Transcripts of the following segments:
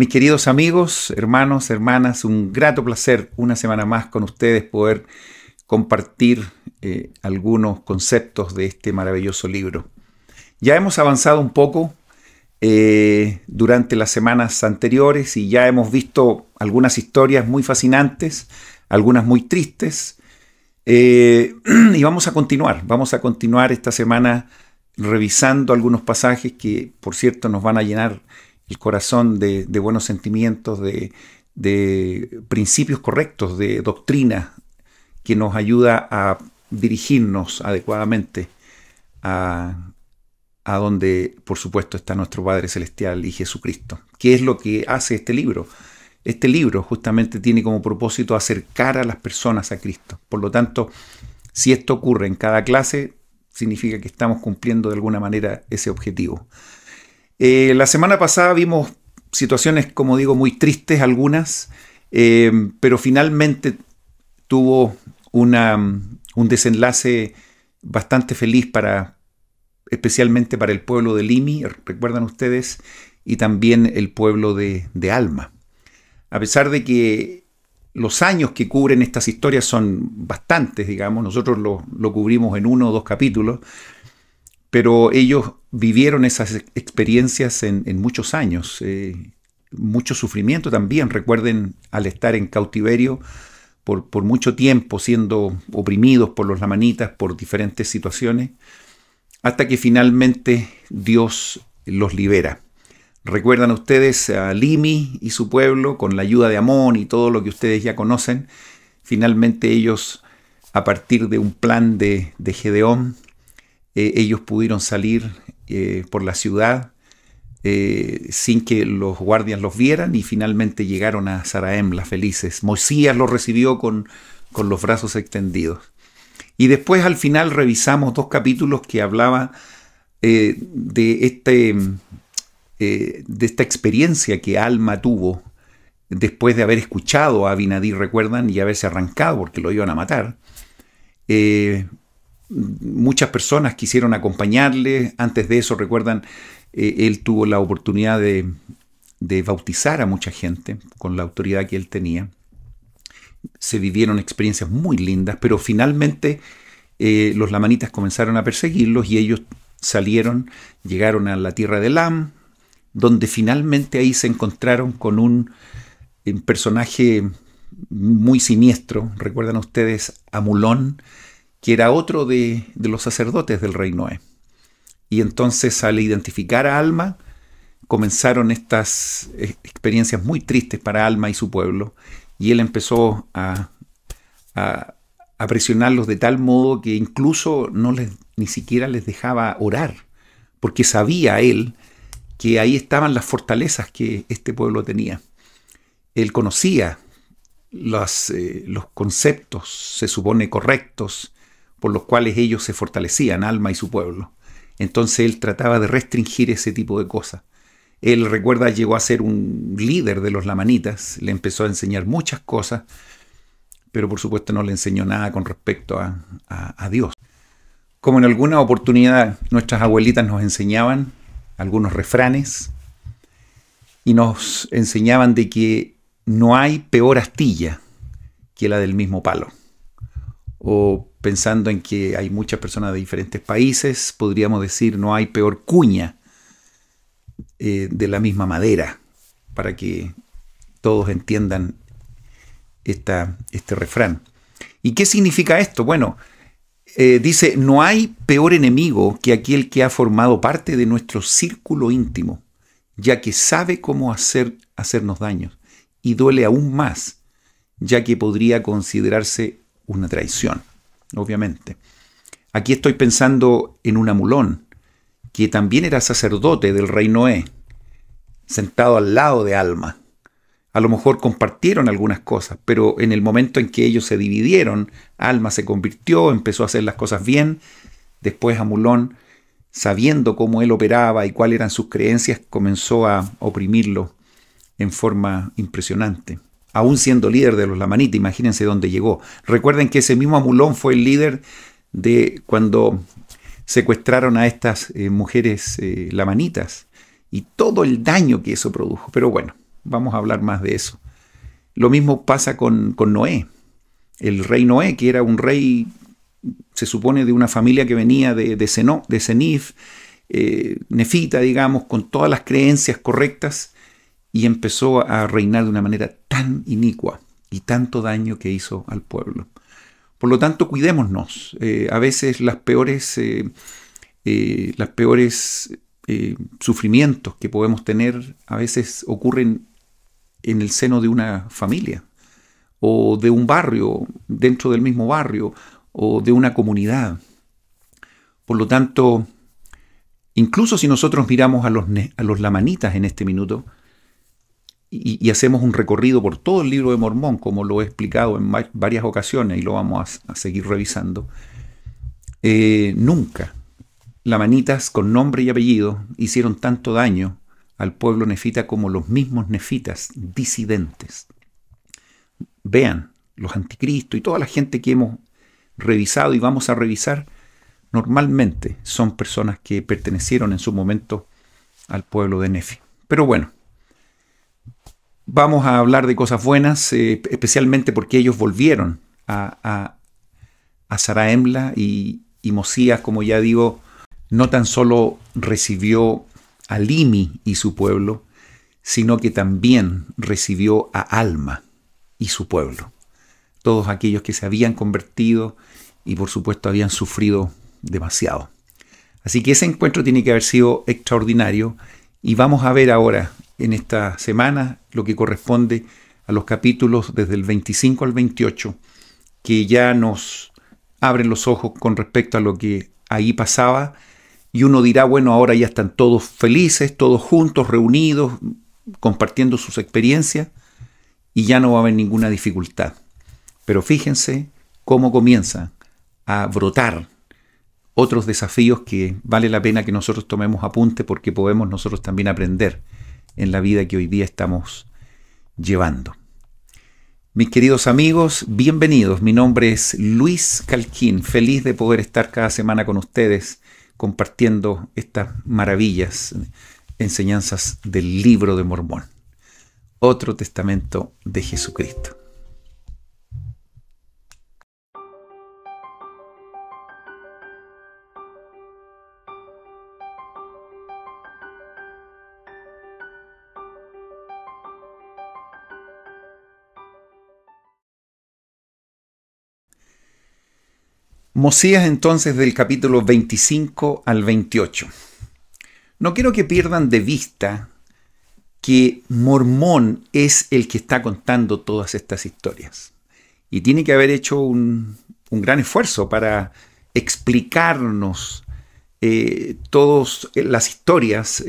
Mis queridos amigos, hermanos, hermanas, un grato placer una semana más con ustedes poder compartir algunos conceptos de este maravilloso libro. Ya hemos avanzado un poco durante las semanas anteriores y ya hemos visto algunas historias muy fascinantes, algunas muy tristes, y vamos a continuar esta semana revisando algunos pasajes que, por cierto, nos van a llenar el corazón de buenos sentimientos, de principios correctos, de doctrina que nos ayuda a dirigirnos adecuadamente a donde, por supuesto, está nuestro Padre Celestial y Jesucristo. ¿Qué es lo que hace este libro? Este libro justamente tiene como propósito acercar a las personas a Cristo. Por lo tanto, si esto ocurre en cada clase, significa que estamos cumpliendo de alguna manera ese objetivo. La semana pasada vimos situaciones, como digo, muy tristes algunas, pero finalmente tuvo un desenlace bastante feliz especialmente para el pueblo de Limi, recuerdan ustedes, y también el pueblo de Alma. A pesar de que los años que cubren estas historias son bastantes, digamos, nosotros lo cubrimos en 1 o 2 capítulos, pero ellos vivieron esas experiencias en muchos años, mucho sufrimiento también. Recuerden, al estar en cautiverio por mucho tiempo, siendo oprimidos por los lamanitas por diferentes situaciones, hasta que finalmente Dios los libera. Recuerdan ustedes a Limi y su pueblo, con la ayuda de Amón y todo lo que ustedes ya conocen. Finalmente ellos, a partir de un plan de Gedeón, ellos pudieron salir por la ciudad sin que los guardias los vieran y finalmente llegaron a Saraem, las felices. Moisés los recibió con los brazos extendidos. Y después al final revisamos 2 capítulos que hablaban de esta experiencia que Alma tuvo después de haber escuchado a Abinadí, recuerdan, y haberse arrancado porque lo iban a matar. Muchas personas quisieron acompañarle. Antes de eso, recuerdan, él tuvo la oportunidad de bautizar a mucha gente con la autoridad que él tenía. Se vivieron experiencias muy lindas, pero finalmente los lamanitas comenzaron a perseguirlos y ellos llegaron a la tierra de Elam, donde finalmente ahí se encontraron con un personaje muy siniestro. Recuerdan ustedes a Amulón, que era otro de los sacerdotes del rey Noé. Y entonces, al identificar a Alma, comenzaron estas experiencias muy tristes para Alma y su pueblo, y él empezó a presionarlos de tal modo que incluso ni siquiera les dejaba orar, porque sabía él que ahí estaban las fortalezas que este pueblo tenía. Él conocía los conceptos, se supone, correctos, por los cuales ellos se fortalecían, Alma y su pueblo. Entonces él trataba de restringir ese tipo de cosas. Él, recuerda, llegó a ser un líder de los lamanitas, le empezó a enseñar muchas cosas, pero por supuesto no le enseñó nada con respecto a Dios. Como en alguna oportunidad nuestras abuelitas nos enseñaban algunos refranes y nos enseñaban de que no hay peor astilla que la del mismo palo. O pensando en que hay muchas personas de diferentes países, podríamos decir no hay peor cuña de la misma madera, para que todos entiendan este refrán. ¿Y qué significa esto? Bueno, dice, no hay peor enemigo que aquel que ha formado parte de nuestro círculo íntimo, ya que sabe cómo hacernos daños, y duele aún más, ya que podría considerarse una traición, obviamente. Aquí estoy pensando en un Amulón, que también era sacerdote del rey Noé, sentado al lado de Alma. A lo mejor compartieron algunas cosas, pero en el momento en que ellos se dividieron, Alma se convirtió, empezó a hacer las cosas bien. Después Amulón, sabiendo cómo él operaba y cuáles eran sus creencias, comenzó a oprimirlo en forma impresionante. Aún siendo líder de los lamanitas, imagínense dónde llegó. Recuerden que ese mismo Amulón fue el líder de cuando secuestraron a estas mujeres lamanitas y todo el daño que eso produjo. Pero bueno, Vamos a hablar más de eso. Lo mismo pasa con Noé. El rey Noé, que era un rey, se supone, de una familia que venía de Cenif, nefita, digamos, con todas las creencias correctas, y empezó a reinar de una manera tan inicua y tanto daño que hizo al pueblo. Por lo tanto, cuidémonos. A veces los peores sufrimientos que podemos tener a veces ocurren en el seno de una familia, o de un barrio, dentro del mismo barrio, o de una comunidad. Por lo tanto, incluso si nosotros miramos a los lamanitas en este minuto, y hacemos un recorrido por todo el libro de Mormón, como lo he explicado en varias ocasiones, y lo vamos a seguir revisando, nunca lamanitas con nombre y apellido hicieron tanto daño al pueblo nefita como los mismos nefitas disidentes. Vean, los anticristos y toda la gente que hemos revisado y vamos a revisar, normalmente son personas que pertenecieron en su momento al pueblo de Nefi. Pero bueno, vamos a hablar de cosas buenas, especialmente porque ellos volvieron a Zarahemla, y Mosías, como ya digo, no tan solo recibió a Limi y su pueblo, sino que también recibió a Alma y su pueblo. Todos aquellos que se habían convertido y por supuesto habían sufrido demasiado. Así que ese encuentro tiene que haber sido extraordinario, y vamos a ver ahora en esta semana lo que corresponde a los capítulos desde el 25 al 28, que ya nos abren los ojos con respecto a lo que ahí pasaba, y uno dirá, bueno, ahora ya están todos felices, todos juntos, reunidos, compartiendo sus experiencias, y ya no va a haber ninguna dificultad. Pero fíjense cómo comienzan a brotar otros desafíos que vale la pena que nosotros tomemos apunte, porque podemos nosotros también aprender en la vida que hoy día estamos llevando. Mis queridos amigos, bienvenidos. Mi nombre es Luis Calquín, feliz de poder estar cada semana con ustedes compartiendo estas maravillas, enseñanzas del libro de Mormón, otro testamento de Jesucristo. Mosías entonces, del capítulo 25 al 28. No quiero que pierdan de vista que Mormón es el que está contando todas estas historias. Y tiene que haber hecho un gran esfuerzo para explicarnos todas las historias.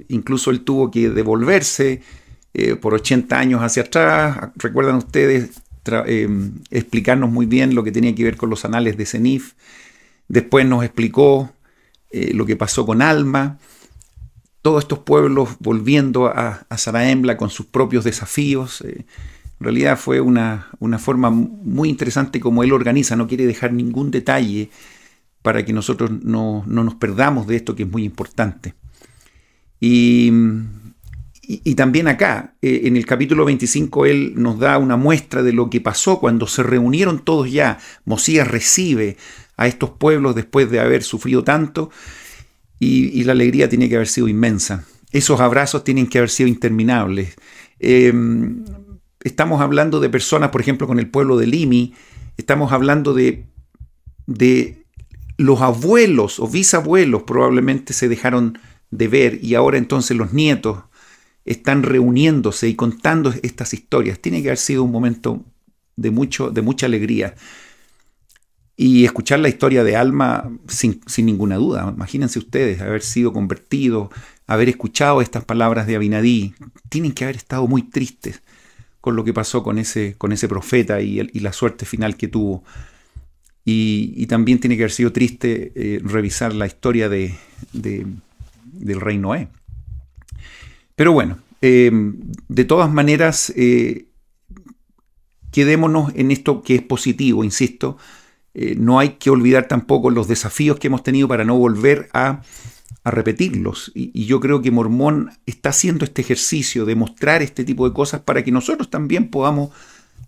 Incluso él tuvo que devolverse por 80 años hacia atrás. ¿Recuerdan ustedes? Explicarnos muy bien lo que tenía que ver con los anales de Cenif. Después nos explicó lo que pasó con Alma, todos estos pueblos volviendo a Zarahemla con sus propios desafíos. En realidad fue una forma muy interesante como él organiza, no quiere dejar ningún detalle para que nosotros no nos perdamos de esto que es muy importante. Y también acá, en el capítulo 25, él nos da una muestra de lo que pasó cuando se reunieron todos ya. Mosías recibe a estos pueblos después de haber sufrido tanto, y la alegría tiene que haber sido inmensa. Esos abrazos tienen que haber sido interminables. Estamos hablando de personas, por ejemplo, con el pueblo de Limi, estamos hablando de los abuelos o bisabuelos probablemente se dejaron de ver, y ahora entonces los nietos están reuniéndose y contando estas historias. Tiene que haber sido un momento de mucha alegría. Y escuchar la historia de Alma sin ninguna duda. Imagínense ustedes haber sido convertidos, haber escuchado estas palabras de Abinadí. Tienen que haber estado muy tristes con lo que pasó con ese profeta y la suerte final que tuvo. Y también tiene que haber sido triste revisar la historia del rey Noé. Pero bueno, de todas maneras, quedémonos en esto que es positivo, insisto. No hay que olvidar tampoco los desafíos que hemos tenido para no volver a a repetirlos. Y yo creo que Mormón está haciendo este ejercicio de mostrar este tipo de cosas para que nosotros también podamos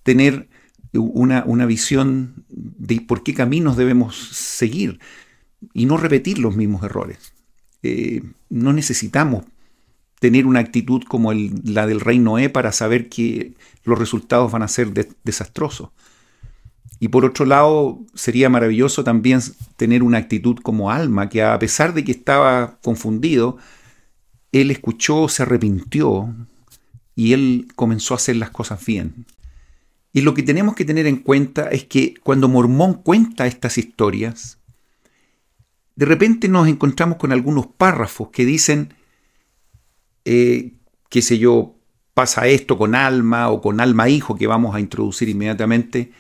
tener una visión de por qué caminos debemos seguir y no repetir los mismos errores. No necesitamos tener una actitud como la del rey Noé para saber que los resultados van a ser desastrosos. Y por otro lado, sería maravilloso también tener una actitud como Alma, que a pesar de que estaba confundido, él escuchó, se arrepintió y él comenzó a hacer las cosas bien. Y lo que tenemos que tener en cuenta es que cuando Mormón cuenta estas historias, de repente nos encontramos con algunos párrafos que dicen, qué sé yo, pasa esto con Alma o con Alma hijo, que vamos a introducir inmediatamente,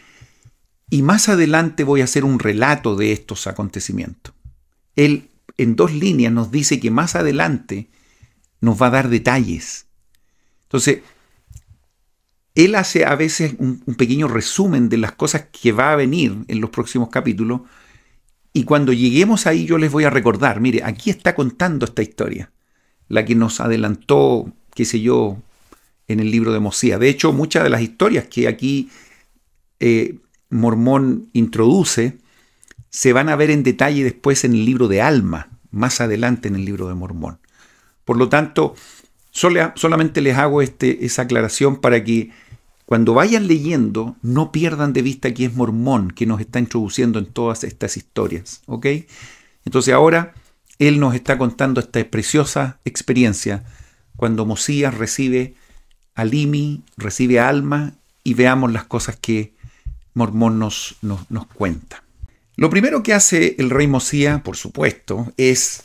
y más adelante voy a hacer un relato de estos acontecimientos. Él en 2 líneas nos dice que más adelante nos va a dar detalles. Entonces, él hace a veces un pequeño resumen de las cosas que va a venir en los próximos capítulos, y cuando lleguemos ahí yo les voy a recordar, mire, aquí está contando esta historia, la que nos adelantó, qué sé yo, en el libro de Mosías. De hecho, muchas de las historias que aquí Mormón introduce se van a ver en detalle después en el libro de Alma, más adelante en el libro de Mormón. Por lo tanto, solamente les hago esa aclaración para que cuando vayan leyendo no pierdan de vista que es Mormón que nos está introduciendo en todas estas historias. ¿Ok? Entonces ahora él nos está contando esta preciosa experiencia cuando Mosías recibe a Limi, recibe a Alma, y veamos las cosas que Mormón nos cuenta. Lo primero que hace el rey Mosías, por supuesto, es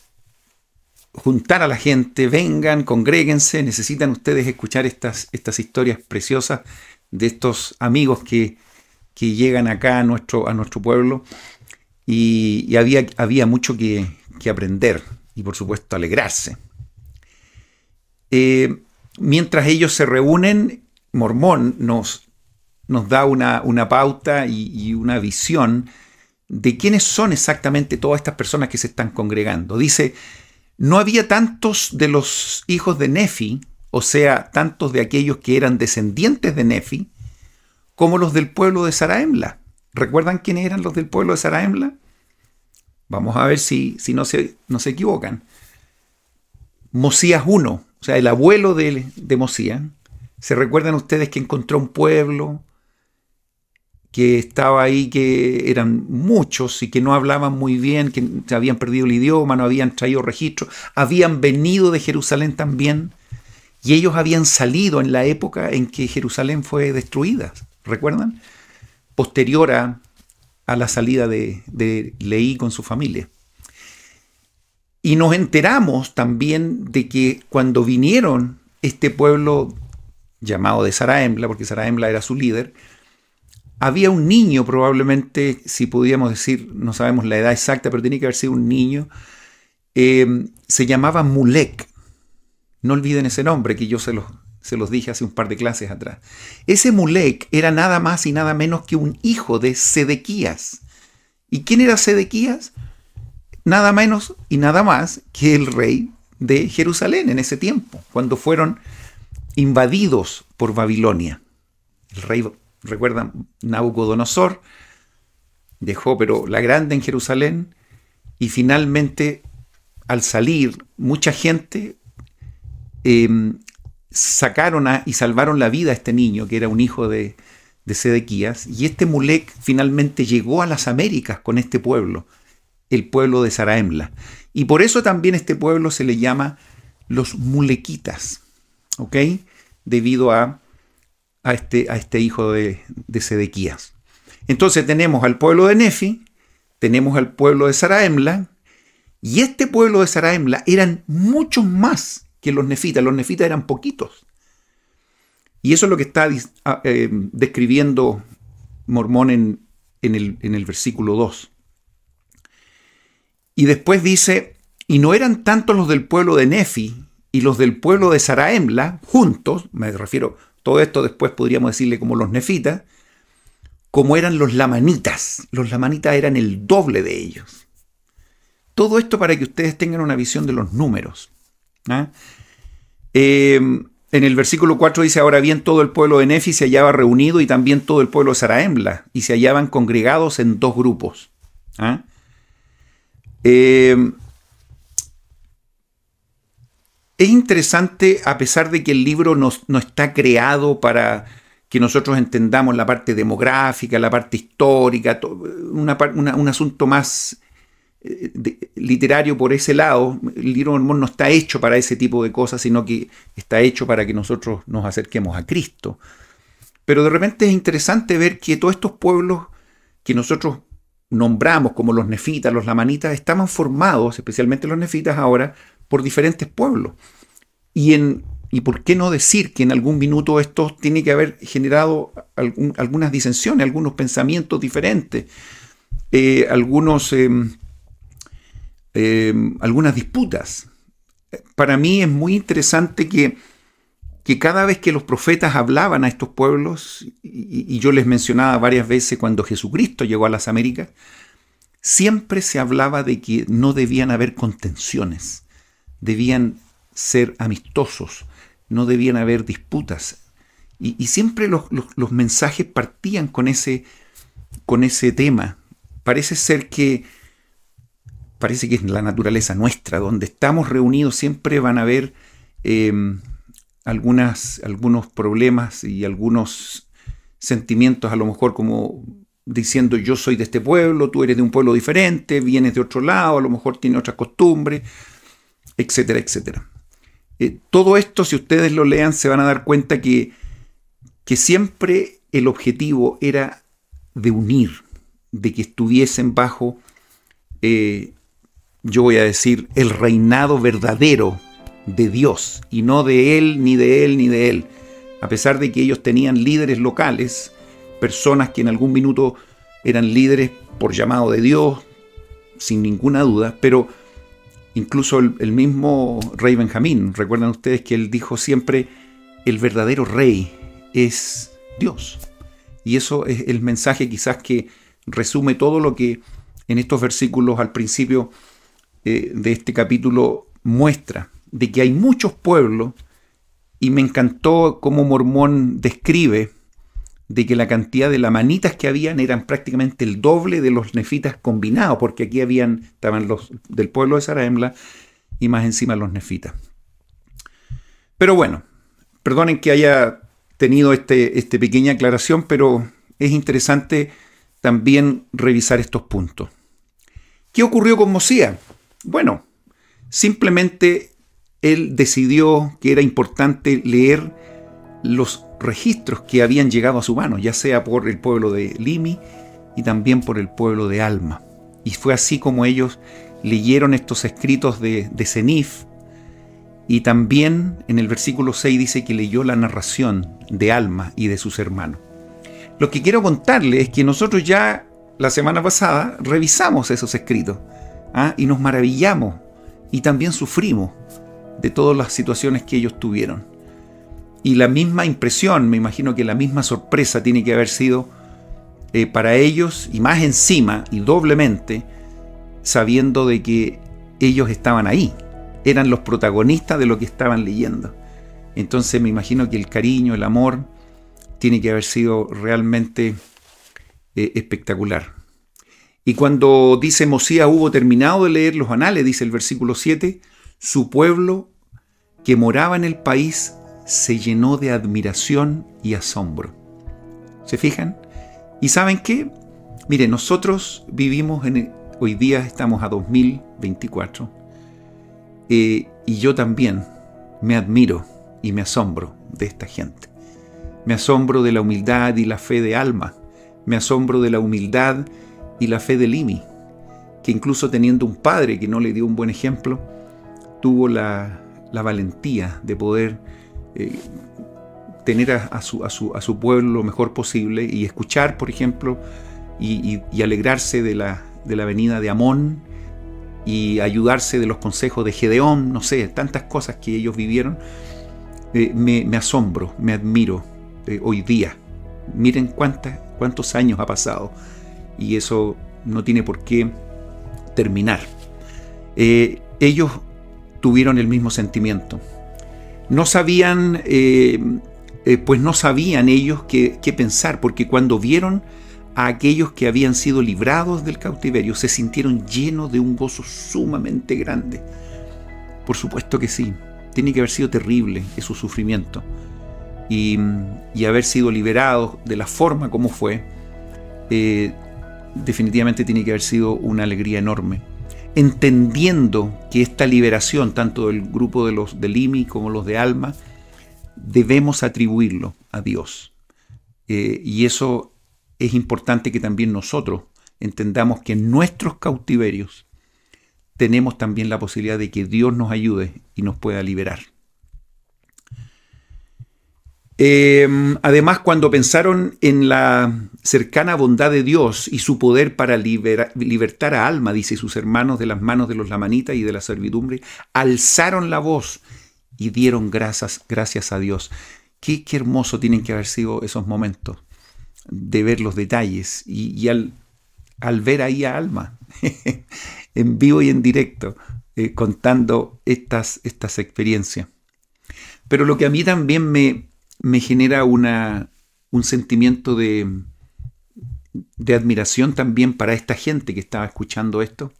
juntar a la gente. Vengan, congréguense, necesitan ustedes escuchar estas historias preciosas de estos amigos que llegan acá a nuestro pueblo, y había mucho que aprender y por supuesto alegrarse. Mientras ellos se reúnen, Mormón nos da una pauta y una visión de quiénes son exactamente todas estas personas que se están congregando. Dice, no había tantos de los hijos de Nefi, o sea, tantos de aquellos que eran descendientes de Nefi, como los del pueblo de Zarahemla. ¿Recuerdan quiénes eran los del pueblo de Zarahemla? Vamos a ver si no se equivocan. Mosías I, o sea, el abuelo de Mosías. ¿Se recuerdan ustedes que encontró un pueblo que estaba ahí, que eran muchos y que no hablaban muy bien, que habían perdido el idioma, no habían traído registro, habían venido de Jerusalén también, y ellos habían salido en la época en que Jerusalén fue destruida, ¿recuerdan? Posterior a la salida de Leí con su familia. Y nos enteramos también de que cuando vinieron este pueblo llamado de Zarahemla, porque Zarahemla era su líder, había un niño, probablemente, si pudiéramos decir, no sabemos la edad exacta, pero tenía que haber sido un niño, se llamaba Mulek. No olviden ese nombre, que yo se los dije hace un par de clases atrás. Ese Mulek era nada más y nada menos que un hijo de Sedequías. ¿Y quién era Sedequías? Nada menos y nada más que el rey de Jerusalén en ese tiempo, cuando fueron invadidos por Babilonia. El rey, recuerdan, Nabucodonosor dejó pero la grande en Jerusalén, y finalmente al salir mucha gente sacaron y salvaron la vida a este niño que era un hijo de Sedequías, y este Mulek finalmente llegó a las Américas con este pueblo, el pueblo de Zarahemla, y por eso también este pueblo se le llama los Mulequitas, ¿ok? Debido a este hijo de Sedequías. Entonces tenemos al pueblo de Nefi, tenemos al pueblo de Zarahemla, y este pueblo de Zarahemla eran muchos más que los nefitas. Los nefitas eran poquitos. Y eso es lo que está describiendo Mormón en el versículo 2. Y después dice, y no eran tantos los del pueblo de Nefi y los del pueblo de Zarahemla juntos, me refiero, todo esto después podríamos decirle como los nefitas, como eran los lamanitas. Los lamanitas eran el doble de ellos. Todo esto para que ustedes tengan una visión de los números. En el versículo 4 dice: ahora bien, todo el pueblo de Nefi se hallaba reunido y también todo el pueblo de Zarahemla, y se hallaban congregados en 2 grupos. Es interesante, a pesar de que el libro no está creado para que nosotros entendamos la parte demográfica, la parte histórica, un asunto más literario por ese lado. El libro de Mormón no está hecho para ese tipo de cosas, sino que está hecho para que nosotros nos acerquemos a Cristo. Pero de repente es interesante ver que todos estos pueblos que nosotros nombramos como los nefitas, los lamanitas, estaban formados, especialmente los nefitas ahora, por diferentes pueblos. Y por qué no decir que en algún minuto esto tiene que haber generado algunas disensiones, algunos pensamientos diferentes, algunas disputas. Para mí es muy interesante que cada vez que los profetas hablaban a estos pueblos, y yo les mencionaba varias veces cuando Jesucristo llegó a las Américas, siempre se hablaba de que no debían haber contenciones, debían ser amistosos, no debían haber disputas. Y siempre los mensajes partían con ese tema. Parece que es la naturaleza nuestra, donde estamos reunidos siempre van a haber algunos problemas y algunos sentimientos, a lo mejor como diciendo: yo soy de este pueblo, tú eres de un pueblo diferente, vienes de otro lado, a lo mejor tiene otras costumbres, etcétera, etcétera. Todo esto, si ustedes lo lean, se van a dar cuenta que siempre el objetivo era de unir, de que estuviesen bajo, yo voy a decir, el reinado verdadero de Dios, y no de él, ni de él, ni de él. A pesar de que ellos tenían líderes locales, personas que en algún minuto eran líderes por llamado de Dios, sin ninguna duda, pero incluso el mismo rey Benjamín, recuerdan ustedes que él dijo siempre: el verdadero rey es Dios. Y eso es el mensaje quizás que resume todo lo que en estos versículos al principio de este capítulo muestra, de que hay muchos pueblos. Y me encantó cómo Mormón describe de que la cantidad de lamanitas que habían eran prácticamente el doble de los nefitas combinados, porque aquí estaban los del pueblo de Zarahemla y más encima los nefitas. Pero bueno, perdonen que haya tenido esta pequeña aclaración, pero es interesante también revisar estos puntos. ¿Qué ocurrió con Mosías? Bueno, simplemente él decidió que era importante leer los registros que habían llegado a su mano, ya sea por el pueblo de Limi y también por el pueblo de Alma. Y fue así como ellos leyeron estos escritos de Senif, y también en el versículo 6 dice que leyó la narración de Alma y de sus hermanos. Lo que quiero contarles es que nosotros ya la semana pasada revisamos esos escritos, y nos maravillamos y también sufrimos de todas las situaciones que ellos tuvieron. Y la misma impresión, me imagino que la misma sorpresa tiene que haber sido para ellos, y más encima y doblemente, sabiendo de que ellos estaban ahí, eran los protagonistas de lo que estaban leyendo. Entonces me imagino que el cariño, el amor, tiene que haber sido realmente espectacular. Y cuando dice Mosías hubo terminado de leer los anales, dice el versículo 7, su pueblo que moraba en el país se llenó de admiración y asombro. ¿Se fijan? ¿Y saben qué? Mire, nosotros vivimos hoy día estamos a 2024, y yo también me admiro y me asombro de esta gente. Me asombro de la humildad y la fe de Alma. Me asombro de la humildad y la fe de Limi, que incluso teniendo un padre que no le dio un buen ejemplo, tuvo la valentía de poder tener a su pueblo lo mejor posible y escuchar, por ejemplo, y alegrarse de la venida de Amón y ayudarse de los consejos de Gedeón, no sé, tantas cosas que ellos vivieron. Me asombro, me admiro hoy día. Miren cuántos años ha pasado y eso no tiene por qué terminar. Ellos tuvieron el mismo sentimiento. No sabían, pues no sabían ellos qué pensar, porque cuando vieron a aquellos que habían sido librados del cautiverio, se sintieron llenos de un gozo sumamente grande. Por supuesto que sí, tiene que haber sido terrible su sufrimiento. Y haber sido liberados de la forma como fue, definitivamente tiene que haber sido una alegría enorme. Entendiendo que esta liberación, tanto del grupo de los de Limi como los de Alma, debemos atribuirlo a Dios. Y eso es importante que también nosotros entendamos que en nuestros cautiverios tenemos también la posibilidad de que Dios nos ayude y nos pueda liberar. Además, cuando pensaron en la cercana bondad de Dios y su poder para libertar a Alma, dice, sus hermanos de las manos de los lamanitas y de la servidumbre, alzaron la voz y dieron gracias a Dios. Qué hermoso tienen que haber sido esos momentos de ver los detalles y al ver ahí a Alma en vivo y en directo contando estas experiencias. Pero lo que a mí también me genera un sentimiento de admiración también para esta gente que estaba escuchando esto.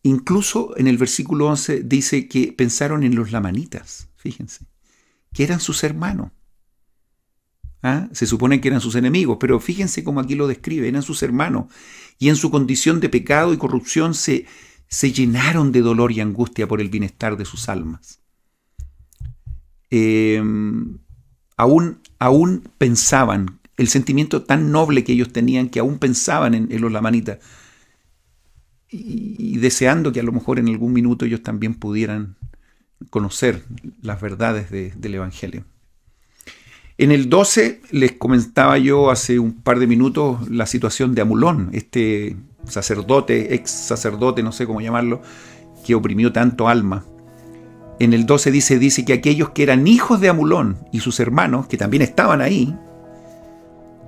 Incluso en el versículo 11 dice que pensaron en los lamanitas, fíjense, que eran sus hermanos. Se supone que eran sus enemigos, pero fíjense cómo aquí lo describe, eran sus hermanos, y en su condición de pecado y corrupción se llenaron de dolor y angustia por el bienestar de sus almas. Aún pensaban, el sentimiento tan noble que ellos tenían, que aún pensaban en los lamanitas, y deseando que a lo mejor en algún minuto ellos también pudieran conocer las verdades del Evangelio. En el 12 les comentaba yo hace un par de minutos la situación de Amulón, este sacerdote, ex sacerdote, no sé cómo llamarlo, que oprimió tanto Alma. En el 12 dice que aquellos que eran hijos de Amulón y sus hermanos, que también estaban ahí,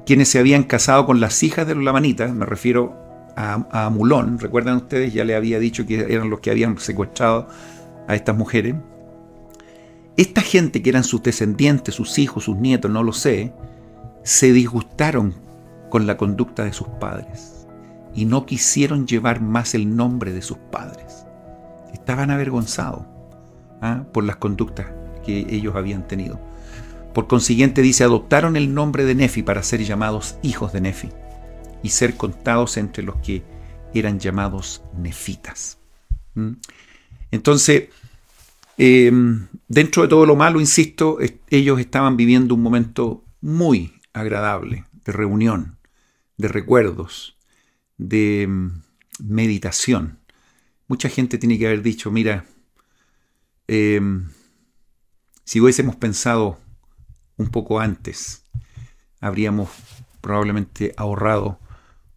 quienes se habían casado con las hijas de los lamanitas, me refiero a Amulón, recuerdan ustedes, ya le había dicho que eran los que habían secuestrado a estas mujeres. Esta gente que eran sus descendientes, sus hijos, sus nietos, no lo sé, se disgustaron con la conducta de sus padres y no quisieron llevar más el nombre de sus padres. Estaban avergonzados por las conductas que ellos habían tenido. Por consiguiente, dice, adoptaron el nombre de Nefi para ser llamados hijos de Nefi y ser contados entre los que eran llamados nefitas. Entonces, dentro de todo lo malo, insisto, ellos estaban viviendo un momento muy agradable de reunión, de recuerdos, de meditación. Mucha gente tiene que haber dicho, mira, si hubiésemos pensado un poco antes, habríamos probablemente ahorrado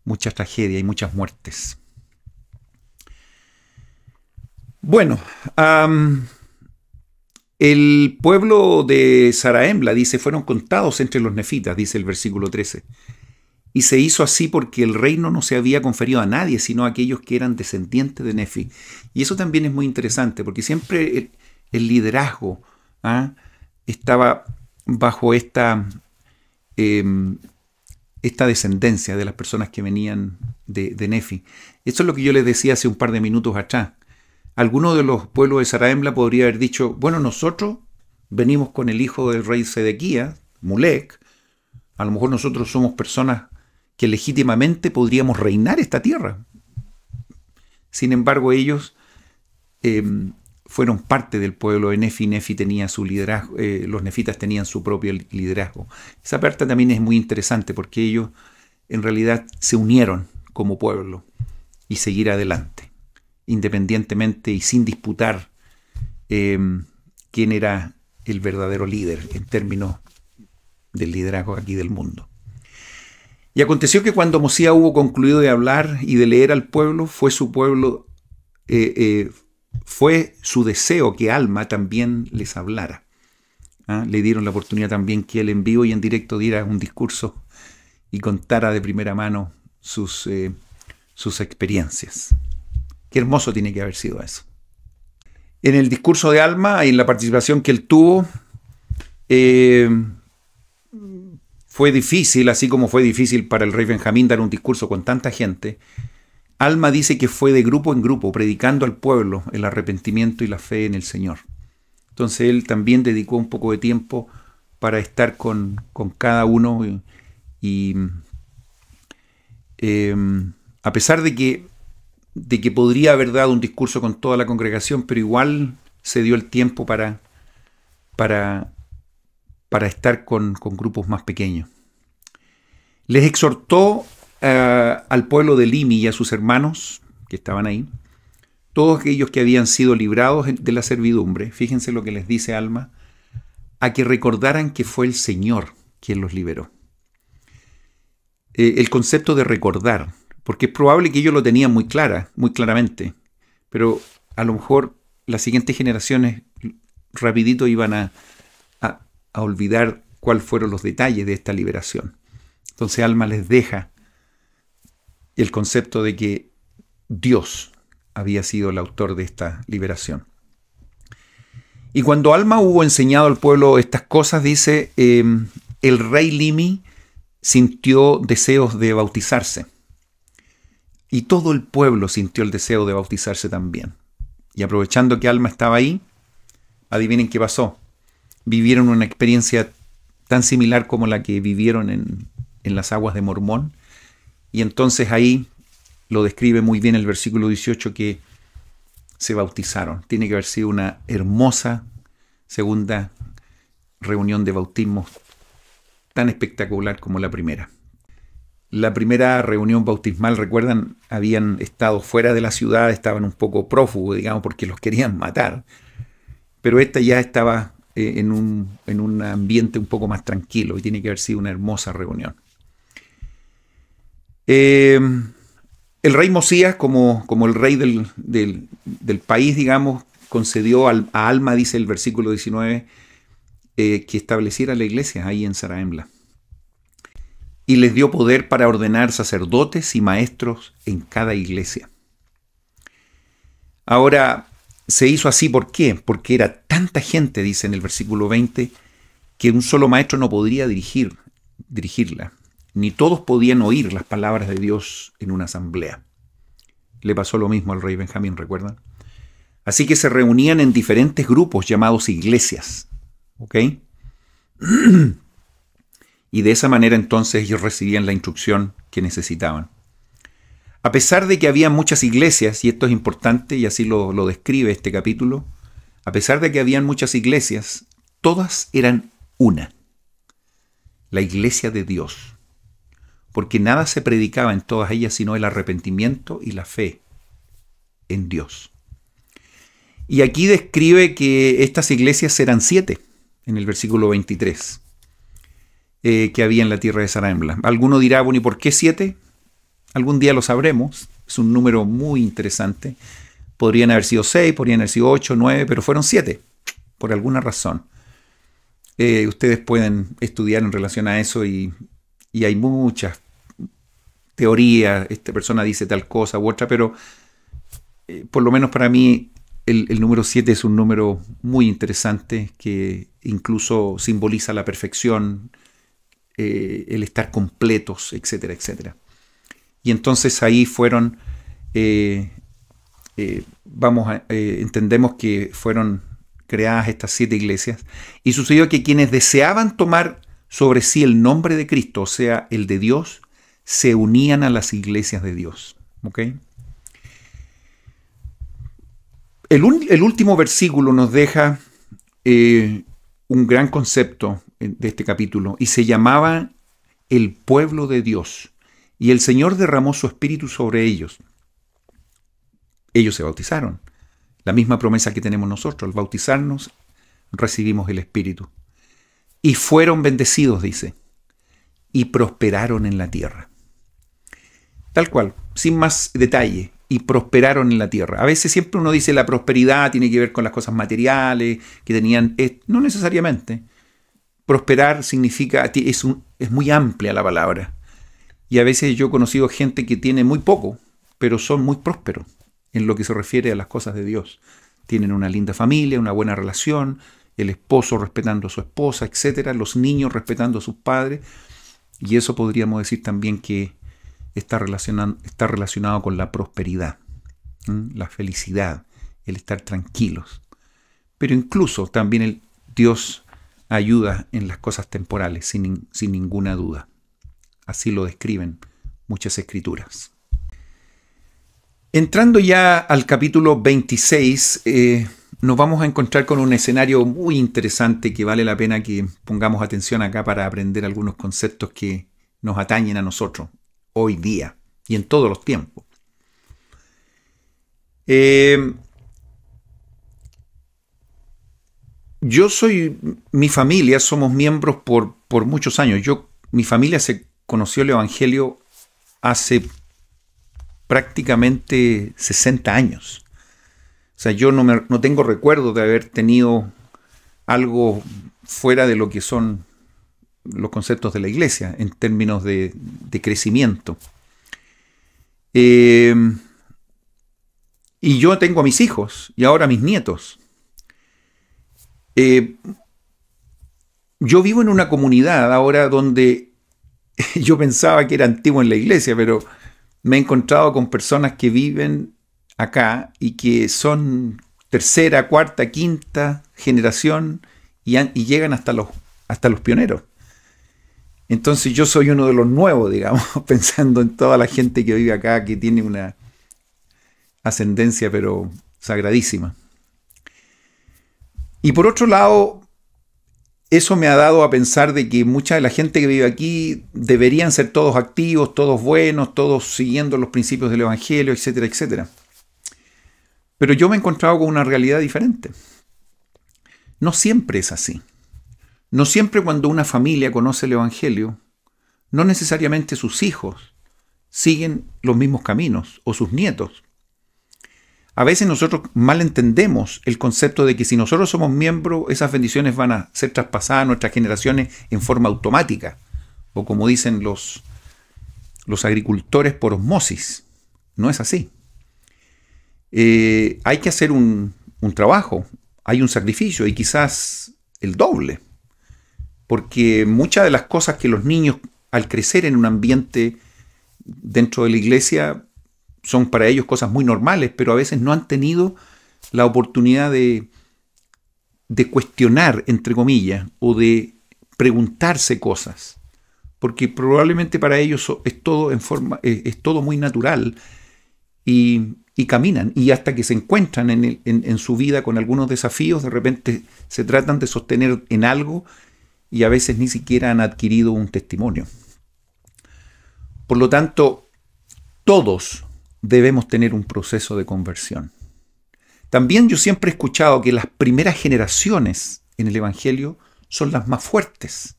mucha tragedia y muchas muertes. Bueno, el pueblo de Zaraembla, dice, fueron contados entre los nefitas, dice el versículo 13. Y se hizo así porque el reino no se había conferido a nadie, sino a aquellos que eran descendientes de Nefi. Y eso también es muy interesante, porque siempre el liderazgo estaba bajo esta descendencia de las personas que venían de Nefi. Eso es lo que yo les decía hace un par de minutos atrás. Alguno de los pueblos de Zaraembla podría haber dicho, bueno, nosotros venimos con el hijo del rey Sedequías, Mulek, a lo mejor nosotros somos personas que legítimamente podríamos reinar esta tierra. Sin embargo, ellos fueron parte del pueblo de Nefi. Nefi tenía su liderazgo, los nefitas tenían su propio liderazgo. Esa parte también es muy interesante porque ellos en realidad se unieron como pueblo y seguir adelante, independientemente y sin disputar quién era el verdadero líder en términos del liderazgo aquí del mundo. Y aconteció que cuando Mosías hubo concluido de hablar y de leer al pueblo, fue su deseo que Alma también les hablara. Le dieron la oportunidad también que él en vivo y en directo diera un discurso y contara de primera mano sus experiencias. Qué hermoso tiene que haber sido eso. En el discurso de Alma y en la participación que él tuvo, fue difícil, así como fue difícil para el rey Benjamín dar un discurso con tanta gente. Alma dice que fue de grupo en grupo, predicando al pueblo el arrepentimiento y la fe en el Señor. Entonces él también dedicó un poco de tiempo para estar con cada uno y a pesar de que podría haber dado un discurso con toda la congregación, pero igual se dio el tiempo para estar con grupos más pequeños. Les exhortó al pueblo de Limi y a sus hermanos que estaban ahí, todos aquellos que habían sido librados de la servidumbre, fíjense lo que les dice Alma, a que recordaran que fue el Señor quien los liberó. El concepto de recordar, porque es probable que ellos lo tenían muy claramente, pero a lo mejor las siguientes generaciones rapidito iban a olvidar cuáles fueron los detalles de esta liberación. Entonces Alma les deja el concepto de que Dios había sido el autor de esta liberación. Y cuando Alma hubo enseñado al pueblo estas cosas, dice, el rey Limi sintió deseos de bautizarse. Y todo el pueblo sintió el deseo de bautizarse también. Y aprovechando que Alma estaba ahí, adivinen qué pasó. Vivieron una experiencia tan similar como la que vivieron en las aguas de Mormón. Y entonces ahí lo describe muy bien el versículo 18, que se bautizaron. Tiene que haber sido una hermosa segunda reunión de bautismos, tan espectacular como la primera. La primera reunión bautismal, recuerdan, habían estado fuera de la ciudad, estaban un poco prófugos, digamos, porque los querían matar. Pero esta ya estaba en un ambiente un poco más tranquilo y tiene que haber sido una hermosa reunión. El rey Mosías, como el rey del país, digamos, concedió a Alma, dice el versículo 19, que estableciera la iglesia ahí en Zarahemla. Y les dio poder para ordenar sacerdotes y maestros en cada iglesia. Ahora, se hizo así, ¿por qué? Porque era tanta gente, dice en el versículo 20, que un solo maestro no podría dirigirla. Ni todos podían oír las palabras de Dios en una asamblea. Le pasó lo mismo al rey Benjamín, ¿recuerdan? Así que se reunían en diferentes grupos llamados iglesias. ¿Ok? Y de esa manera entonces ellos recibían la instrucción que necesitaban. A pesar de que había muchas iglesias, y esto es importante y así lo describe este capítulo, a pesar de que habían muchas iglesias, todas eran una. La iglesia de Dios. Porque nada se predicaba en todas ellas sino el arrepentimiento y la fe en Dios. Y aquí describe que estas iglesias eran 7, en el versículo 23. Que había en la tierra de Zarahemla. Alguno dirá, bueno, ¿y por qué 7? Algún día lo sabremos. Es un número muy interesante. Podrían haber sido 6, podrían haber sido 8, 9, pero fueron 7, por alguna razón. Ustedes pueden estudiar en relación a eso y hay muchas teorías. Esta persona dice tal cosa u otra, pero por lo menos para mí el número 7 es un número muy interesante que incluso simboliza la perfección, el estar completos, etcétera, etcétera. Y entonces ahí fueron, entendemos que fueron creadas estas 7 iglesias, y sucedió que quienes deseaban tomar sobre sí el nombre de Cristo, o sea, el de Dios, se unían a las iglesias de Dios. ¿Ok? El último versículo nos deja un gran concepto de este capítulo, y se llamaba el pueblo de Dios, y el Señor derramó su espíritu sobre ellos. Ellos se bautizaron, la misma promesa que tenemos nosotros: al bautizarnos recibimos el espíritu, y fueron bendecidos, dice, y prosperaron en la tierra. Tal cual, sin más detalle, y prosperaron en la tierra. A veces siempre uno dice la prosperidad tiene que ver con las cosas materiales que tenían. No necesariamente. Prosperar significa, es muy amplia la palabra. Y a veces yo he conocido gente que tiene muy poco, pero son muy prósperos. en lo que se refiere a las cosas de Dios. Tienen una linda familia, una buena relación, el esposo respetando a su esposa, etcétera, los niños respetando a sus padres, y eso podríamos decir también que está relacionado con la prosperidad, la felicidad, el estar tranquilos. Pero incluso también Dios ayuda en las cosas temporales, sin ninguna duda. Así lo describen muchas escrituras. Entrando ya al capítulo 26, nos vamos a encontrar con un escenario muy interesante que vale la pena que pongamos atención acá para aprender algunos conceptos que nos atañen a nosotros hoy día y en todos los tiempos. Mi familia somos miembros por muchos años. Mi familia se conoció el Evangelio hace prácticamente 60 años. O sea, yo no tengo recuerdo de haber tenido algo fuera de lo que son los conceptos de la iglesia en términos de crecimiento. Y yo tengo a mis hijos y ahora a mis nietos. Yo vivo en una comunidad ahora donde yo pensaba que era antiguo en la iglesia, pero me he encontrado con personas que viven acá y que son tercera, cuarta, quinta generación y llegan hasta los pioneros. Entonces yo soy uno de los nuevos, digamos, pensando en toda la gente que vive acá, que tiene una ascendencia pero sagradísima. Y por otro lado, eso me ha dado a pensar de que mucha de la gente que vive aquí deberían ser todos activos, todos buenos, todos siguiendo los principios del Evangelio, etcétera, etcétera. Pero yo me he encontrado con una realidad diferente. No siempre es así. No siempre cuando una familia conoce el Evangelio, no necesariamente sus hijos siguen los mismos caminos o sus nietos. A veces nosotros mal entendemos el concepto de que si nosotros somos miembros, esas bendiciones van a ser traspasadas a nuestras generaciones en forma automática, o como dicen los agricultores, por osmosis. No es así. Hay que hacer un trabajo, hay un sacrificio y quizás el doble, porque muchas de las cosas que los niños al crecer en un ambiente dentro de la iglesia son para ellos cosas muy normales, pero a veces no han tenido la oportunidad de cuestionar, entre comillas, o de preguntarse cosas, porque probablemente para ellos es todo muy natural y caminan, y hasta que se encuentran en su vida con algunos desafíos, de repente se tratan de sostener en algo y a veces ni siquiera han adquirido un testimonio. Por lo tanto, todos debemos tener un proceso de conversión. También yo siempre he escuchado que las primeras generaciones en el Evangelio son las más fuertes.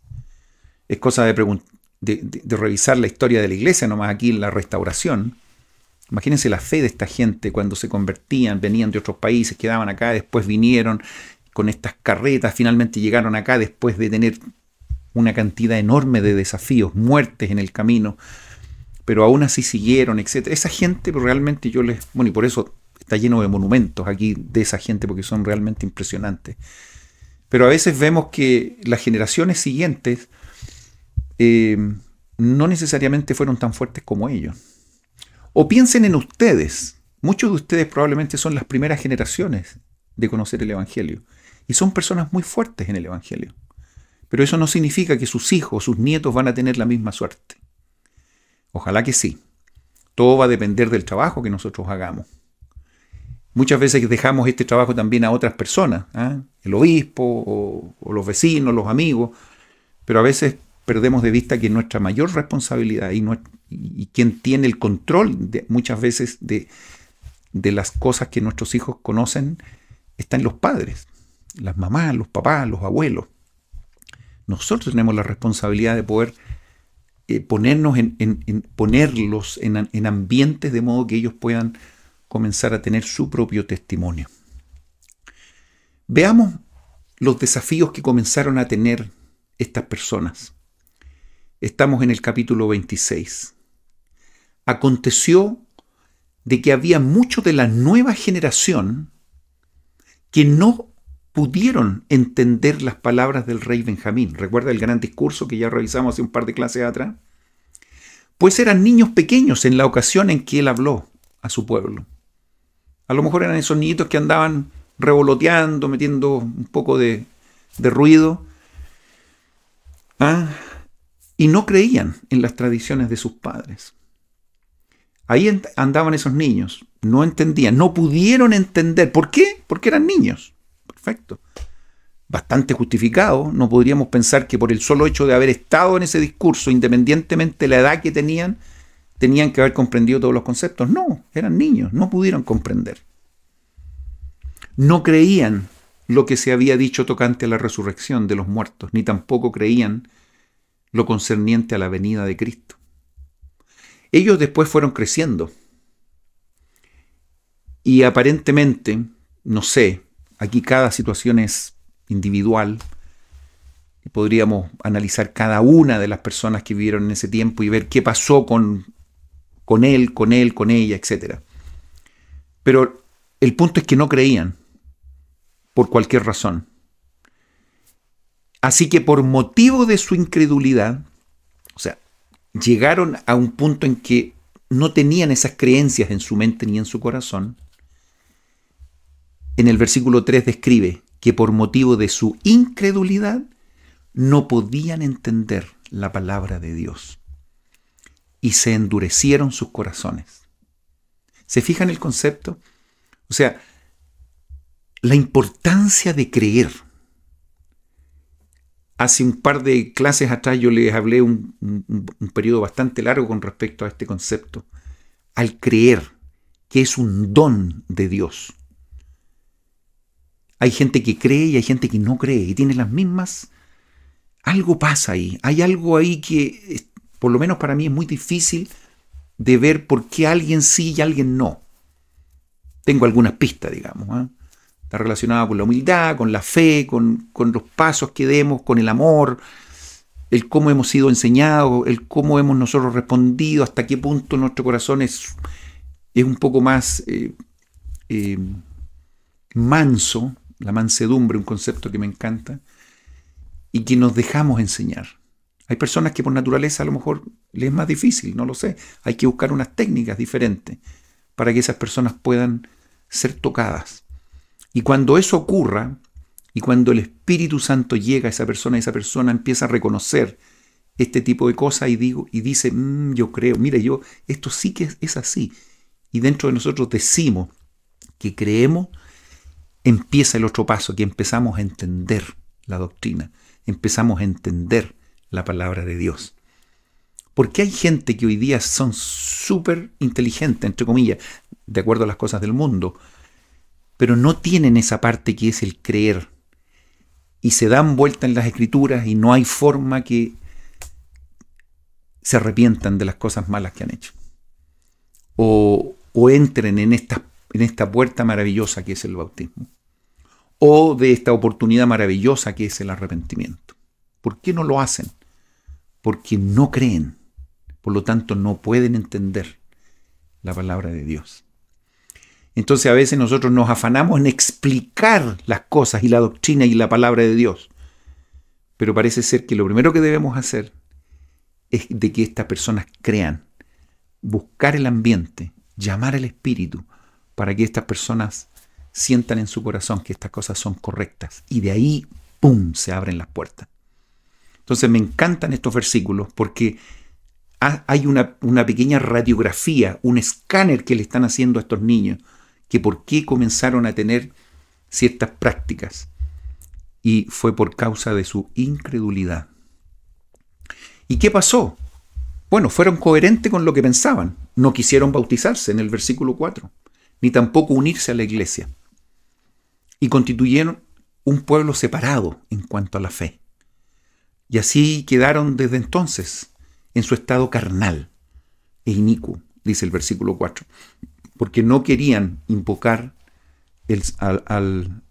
Es cosa de revisar la historia de la iglesia, nomás aquí en la restauración. Imagínense la fe de esta gente cuando se convertían, venían de otros países, quedaban acá, después vinieron con estas carretas, finalmente llegaron acá después de tener una cantidad enorme de desafíos, muertes en el camino, pero aún así siguieron, etc. Esa gente realmente y por eso está lleno de monumentos aquí de esa gente, porque son realmente impresionantes. Pero a veces vemos que las generaciones siguientes no necesariamente fueron tan fuertes como ellos. O piensen en ustedes. Muchos de ustedes probablemente son las primeras generaciones de conocer el Evangelio. Y son personas muy fuertes en el Evangelio. Pero eso no significa que sus hijos, sus nietos van a tener la misma suerte. Ojalá que sí. Todo va a depender del trabajo que nosotros hagamos. Muchas veces dejamos este trabajo también a otras personas, el obispo o los vecinos, los amigos, pero a veces perdemos de vista que nuestra mayor responsabilidad y quien tiene el control muchas veces de las cosas que nuestros hijos conocen está en los padres, las mamás, los papás, los abuelos. Nosotros tenemos la responsabilidad de poder ponerlos en ambientes de modo que ellos puedan comenzar a tener su propio testimonio. Veamos los desafíos que comenzaron a tener estas personas. Estamos en el capítulo 26. Aconteció de que había muchos de la nueva generación que no pudieron entender las palabras del rey Benjamín. ¿Recuerda el gran discurso que ya revisamos hace un par de clases atrás? Pues eran niños pequeños en la ocasión en que él habló a su pueblo. A lo mejor eran esos niñitos que andaban revoloteando, metiendo un poco de ruido, y no creían en las tradiciones de sus padres. Ahí andaban esos niños, no entendían, no pudieron entender. ¿Por qué? Porque eran niños. Perfecto. Bastante justificado. No podríamos pensar que por el solo hecho de haber estado en ese discurso, independientemente de la edad que tenían que haber comprendido todos los conceptos. No, eran niños, no pudieron comprender. No creían lo que se había dicho tocante a la resurrección de los muertos, ni tampoco creían lo concerniente a la venida de Cristo. Ellos después fueron creciendo y aparentemente, no sé, aquí cada situación es individual y podríamos analizar cada una de las personas que vivieron en ese tiempo y ver qué pasó con él, con ella, etc. Pero el punto es que no creían por cualquier razón. Así que por motivo de su incredulidad, o sea, llegaron a un punto en que no tenían esas creencias en su mente ni en su corazón. En el versículo 3 describe que por motivo de su incredulidad no podían entender la palabra de Dios y se endurecieron sus corazones. ¿Se fijan el concepto? O sea, la importancia de creer. Hace un par de clases atrás yo les hablé un periodo bastante largo con respecto a este concepto. Al creer, que es un don de Dios. Hay gente que cree y hay gente que no cree y tiene las mismas. Algo pasa ahí. Hay algo ahí que, por lo menos para mí, es muy difícil de ver por qué alguien sí y alguien no. Tengo algunas pistas, digamos. Está relacionada con la humildad, con la fe, con los pasos que demos, con el amor, el cómo hemos sido enseñados, el cómo hemos nosotros respondido, hasta qué punto nuestro corazón es un poco más manso, la mansedumbre, un concepto que me encanta, y que nos dejamos enseñar. Hay personas que por naturaleza a lo mejor les es más difícil, no lo sé. Hay que buscar unas técnicas diferentes para que esas personas puedan ser tocadas. Y cuando eso ocurra, y cuando el Espíritu Santo llega a esa persona, y esa persona empieza a reconocer este tipo de cosas y dice, yo creo, mire, esto sí que es así. Y dentro de nosotros decimos que creemos, empieza el otro paso, que empezamos a entender la doctrina, empezamos a entender la palabra de Dios. Porque hay gente que hoy día son súper inteligentes, entre comillas, de acuerdo a las cosas del mundo, pero no tienen esa parte que es el creer. Y se dan vuelta en las escrituras y no hay forma que se arrepientan de las cosas malas que han hecho. O entren en esta puerta maravillosa que es el bautismo. O de esta oportunidad maravillosa que es el arrepentimiento. ¿Por qué no lo hacen? Porque no creen. Por lo tanto, no pueden entender la palabra de Dios. Entonces a veces nosotros nos afanamos en explicar las cosas y la doctrina y la palabra de Dios. Pero parece ser que lo primero que debemos hacer es de que estas personas crean, buscar el ambiente, llamar al Espíritu, para que estas personas sientan en su corazón que estas cosas son correctas. Y de ahí, ¡pum!, se abren las puertas. Entonces me encantan estos versículos porque hay una pequeña radiografía, un escáner que le están haciendo a estos niños, que por qué comenzaron a tener ciertas prácticas. Y fue por causa de su incredulidad. ¿Y qué pasó? Bueno, fueron coherentes con lo que pensaban. No quisieron bautizarse en el versículo 4, ni tampoco unirse a la iglesia. Y constituyeron un pueblo separado en cuanto a la fe. Y así quedaron desde entonces en su estado carnal e inicuo, dice el versículo 4. Porque no querían invocar al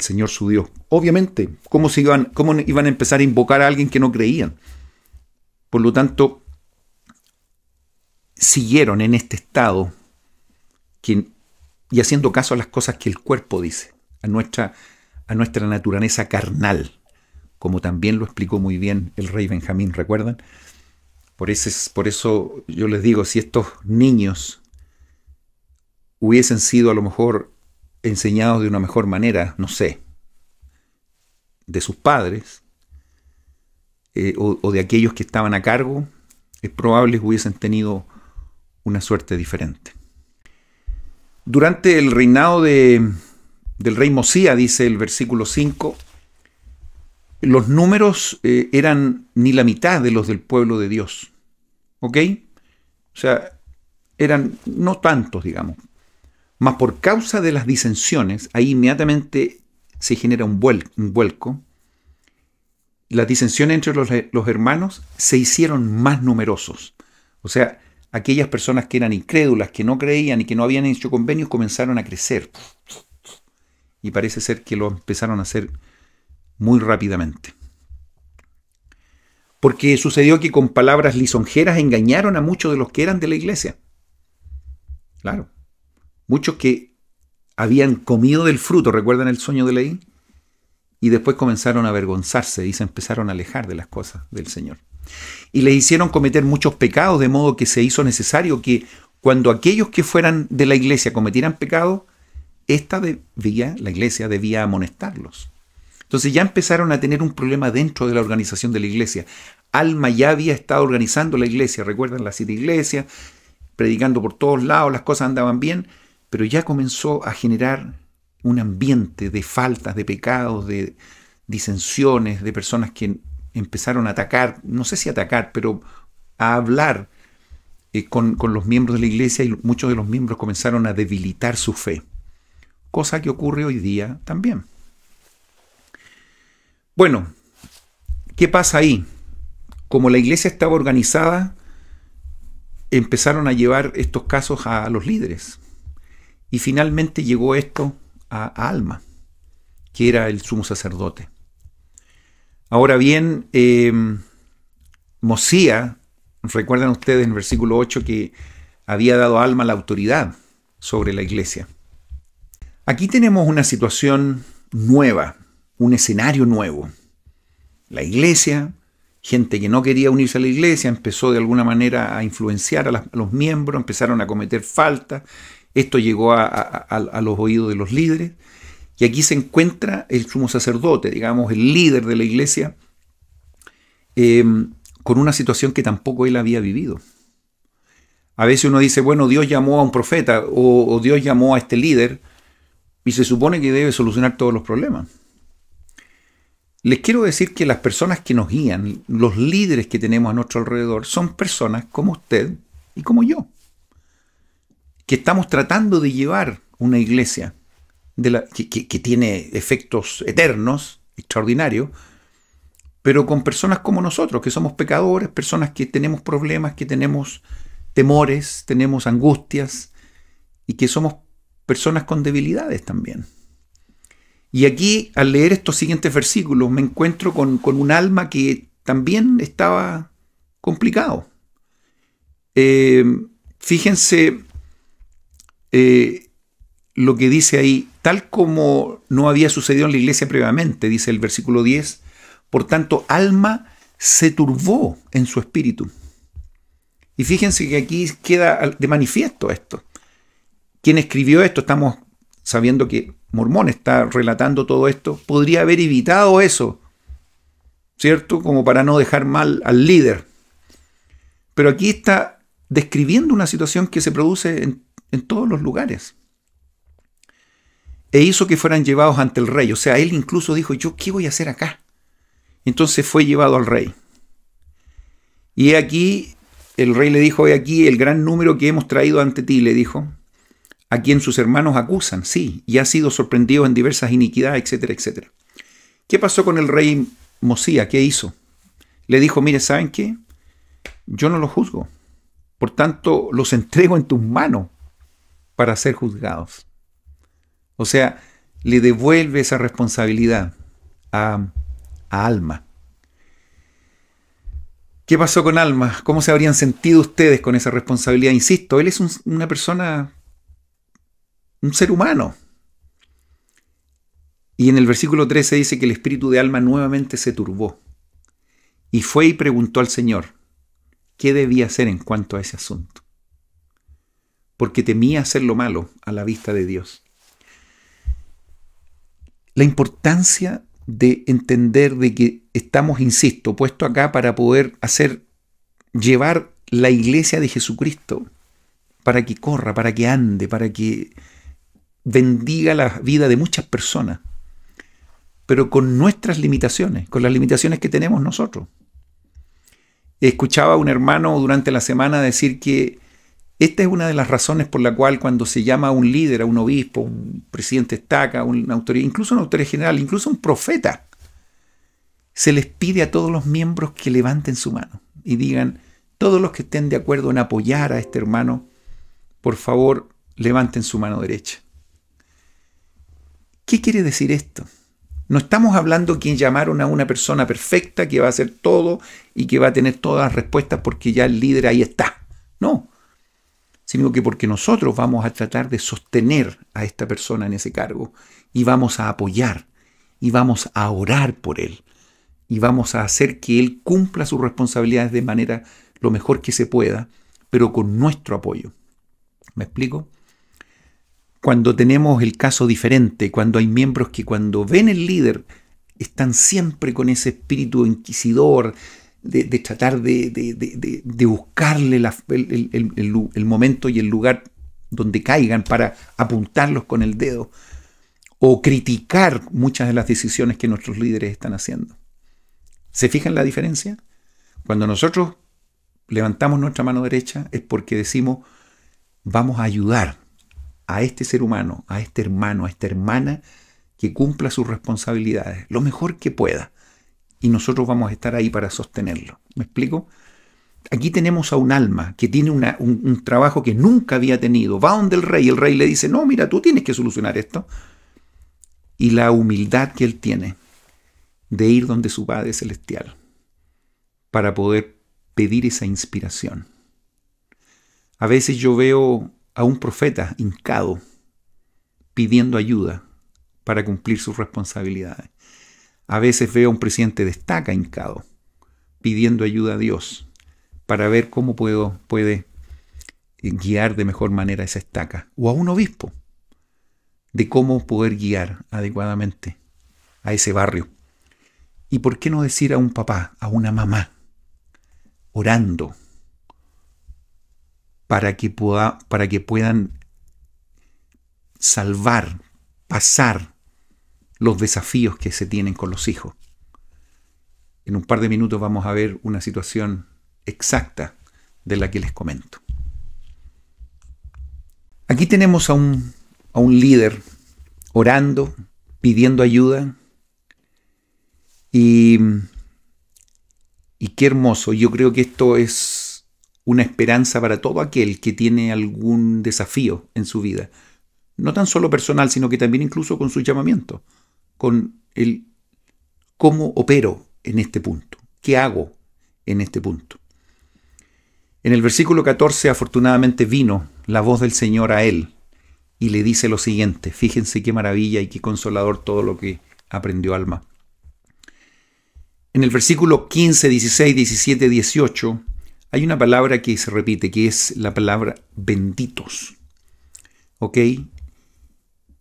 Señor su Dios. Obviamente, ¿cómo iban a empezar a invocar a alguien que no creían? Por lo tanto, siguieron en este estado y haciendo caso a las cosas que el cuerpo dice, a nuestra naturaleza carnal, como también lo explicó muy bien el rey Benjamín, ¿recuerdan? Por eso yo les digo, si estos niños hubiesen sido a lo mejor enseñados de una mejor manera, no sé, de sus padres o de aquellos que estaban a cargo, es probable que hubiesen tenido una suerte diferente. Durante el reinado del rey Mosía, dice el versículo 5, los números eran ni la mitad de los del pueblo de Dios. ¿Ok? O sea, eran no tantos, digamos. Mas por causa de las disensiones, ahí inmediatamente se genera un vuelco. Las disensiones entre los hermanos se hicieron más numerosos. O sea, aquellas personas que eran incrédulas, que no creían y que no habían hecho convenios, comenzaron a crecer. Y parece ser que lo empezaron a hacer muy rápidamente. Porque sucedió que con palabras lisonjeras engañaron a muchos de los que eran de la iglesia. Claro. Muchos que habían comido del fruto, ¿recuerdan el sueño de Leí? Y después comenzaron a avergonzarse y se empezaron a alejar de las cosas del Señor. Y les hicieron cometer muchos pecados, de modo que se hizo necesario que cuando aquellos que fueran de la iglesia cometieran pecado, la iglesia debía amonestarlos. Entonces ya empezaron a tener un problema dentro de la organización de la iglesia. Alma ya había estado organizando la iglesia, recuerdan las 7 iglesias, predicando por todos lados, las cosas andaban bien, pero ya comenzó a generar un ambiente de faltas, de pecados, de disensiones, de personas que empezaron a atacar, no sé si atacar, pero a hablar con los miembros de la iglesia, y muchos de los miembros comenzaron a debilitar su fe, cosa que ocurre hoy día también. Bueno, ¿qué pasa ahí? Como la iglesia estaba organizada, empezaron a llevar estos casos a los líderes. Y finalmente llegó esto a Alma, que era el sumo sacerdote. Ahora bien, Mosía, recuerdan ustedes en el versículo 8 que había dado a Alma la autoridad sobre la iglesia. Aquí tenemos una situación nueva, un escenario nuevo. La iglesia, gente que no quería unirse a la iglesia, empezó de alguna manera a influenciar a los miembros, empezaron a cometer faltas. Esto llegó a los oídos de los líderes. Y aquí se encuentra el sumo sacerdote, digamos, el líder de la iglesia, con una situación que tampoco él había vivido. A veces uno dice, bueno, Dios llamó a un profeta o Dios llamó a este líder y se supone que debe solucionar todos los problemas. Les quiero decir que las personas que nos guían, los líderes que tenemos a nuestro alrededor, son personas como usted y como yo, que estamos tratando de llevar una iglesia que tiene efectos eternos, extraordinarios, pero con personas como nosotros, que somos pecadores, personas que tenemos problemas, que tenemos temores, tenemos angustias, y que somos personas con debilidades también. Y aquí, al leer estos siguientes versículos, me encuentro con un alma que también estaba complicado. Fíjense lo que dice ahí, tal como no había sucedido en la iglesia previamente, dice el versículo 10, por tanto, Alma se turbó en su espíritu. Y fíjense que aquí queda de manifiesto esto. Quien escribió esto, estamos sabiendo que Mormón está relatando todo esto, podría haber evitado eso, ¿cierto? Como para no dejar mal al líder. Pero aquí está describiendo una situación que se produce en todos los lugares. E hizo que fueran llevados ante el rey. O sea, él incluso dijo, ¿yo qué voy a hacer acá? Entonces fue llevado al rey. Y he aquí, el rey le dijo, he aquí el gran número que hemos traído ante ti, le dijo, a quien sus hermanos acusan, sí, y ha sido sorprendido en diversas iniquidades, etcétera, etcétera. ¿Qué pasó con el rey Mosía? ¿Qué hizo? Le dijo, mire, ¿saben qué? Yo no los juzgo. Por tanto, los entrego en tus manos para ser juzgados. O sea, le devuelve esa responsabilidad a Alma. ¿Qué pasó con Alma? ¿Cómo se habrían sentido ustedes con esa responsabilidad? Insisto, él es una persona un ser humano. Y en el versículo 13 dice que el espíritu de Alma nuevamente se turbó y fue y preguntó al Señor qué debía hacer en cuanto a ese asunto, porque temía hacer lo malo a la vista de Dios. La importancia de entender de que estamos, insisto, puestos acá para poder llevar la iglesia de Jesucristo, para que corra, para que ande, para que bendiga la vida de muchas personas, pero con nuestras limitaciones, con las limitaciones que tenemos nosotros. Escuchaba a un hermano durante la semana decir que esta es una de las razones por la cual cuando se llama a un líder, a un obispo, un presidente estaca, una autoridad, incluso una autoridad general, incluso un profeta, se les pide a todos los miembros que levanten su mano y digan, todos los que estén de acuerdo en apoyar a este hermano, por favor, levanten su mano derecha. ¿Qué quiere decir esto? No estamos hablando que llamaron a una persona perfecta que va a hacer todo y que va a tener todas las respuestas porque ya el líder ahí está. No, sino que porque nosotros vamos a tratar de sostener a esta persona en ese cargo y vamos a apoyar y vamos a orar por él y vamos a hacer que él cumpla sus responsabilidades de manera lo mejor que se pueda, pero con nuestro apoyo. ¿Me explico? Cuando tenemos el caso diferente, cuando hay miembros que cuando ven el líder están siempre con ese espíritu inquisidor de tratar de buscarle el momento y el lugar donde caigan para apuntarlos con el dedo o criticar muchas de las decisiones que nuestros líderes están haciendo. ¿Se fijan la diferencia? Cuando nosotros levantamos nuestra mano derecha es porque decimos vamos a ayudar a este ser humano, a este hermano, a esta hermana que cumpla sus responsabilidades lo mejor que pueda y nosotros vamos a estar ahí para sostenerlo. ¿Me explico? Aquí tenemos a un alma que tiene un trabajo que nunca había tenido, va donde el rey le dice, no, mira, tú tienes que solucionar esto, y la humildad que él tiene de ir donde su Padre Celestial para poder pedir esa inspiración. A veces yo veo a un profeta hincado pidiendo ayuda para cumplir sus responsabilidades. A veces veo a un presidente de estaca hincado pidiendo ayuda a Dios para ver cómo puede guiar de mejor manera esa estaca. O a un obispo de cómo poder guiar adecuadamente a ese barrio. ¿Y por qué no decir a un papá, a una mamá, orando para que puedan salvar, pasar los desafíos que se tienen con los hijos? En un par de minutos vamos a ver una situación exacta de la que les comento. Aquí tenemos a un líder orando, pidiendo ayuda, y qué hermoso. Yo creo que esto es una esperanza para todo aquel que tiene algún desafío en su vida. No tan solo personal, sino que también incluso con su llamamiento, con el cómo opero en este punto, qué hago en este punto. En el versículo 14, afortunadamente vino la voz del Señor a él y le dice lo siguiente. Fíjense qué maravilla y qué consolador todo lo que aprendió Alma. En el versículo 15, 16, 17, 18, hay una palabra que se repite, que es la palabra benditos. ¿Ok?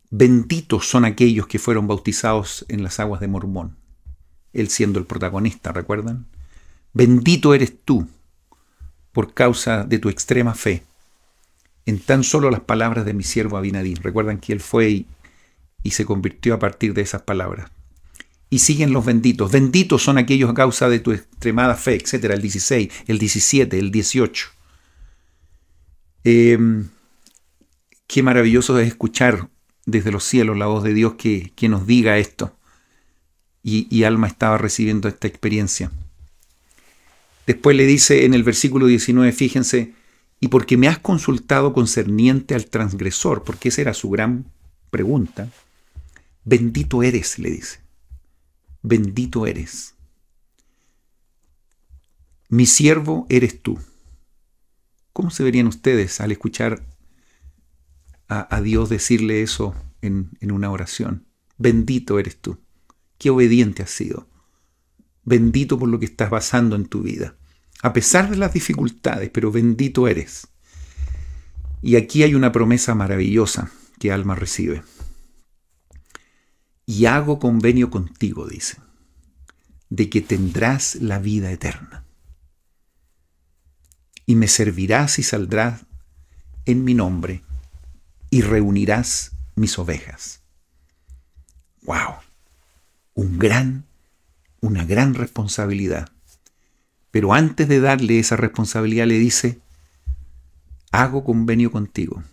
Benditos son aquellos que fueron bautizados en las aguas de Mormón. Él siendo el protagonista, ¿recuerdan? Bendito eres tú por causa de tu extrema fe en tan solo las palabras de mi siervo Abinadí. Recuerdan que él fue y se convirtió a partir de esas palabras. Y siguen los benditos. Benditos son aquellos a causa de tu extremada fe, etc. El 16, el 17, el 18. Qué maravilloso es escuchar desde los cielos la voz de Dios que nos diga esto. Y Alma estaba recibiendo esta experiencia. Después le dice en el versículo 19, fíjense, y porque me has consultado concerniente al transgresor, porque esa era su gran pregunta, bendito eres, le dice. Bendito eres. Mi siervo eres tú. ¿Cómo se verían ustedes al escuchar a Dios decirle eso en una oración. Bendito eres tú. Qué obediente has sido. Bendito por lo que estás pasando en tu vida. A pesar de las dificultades, pero bendito eres. Y aquí hay una promesa maravillosa que Alma recibe. Y hago convenio contigo, dice, de que tendrás la vida eterna. Y me servirás y saldrás en mi nombre y reunirás mis ovejas. ¡Wow! Una gran responsabilidad. Pero antes de darle esa responsabilidad le dice, hago convenio contigo,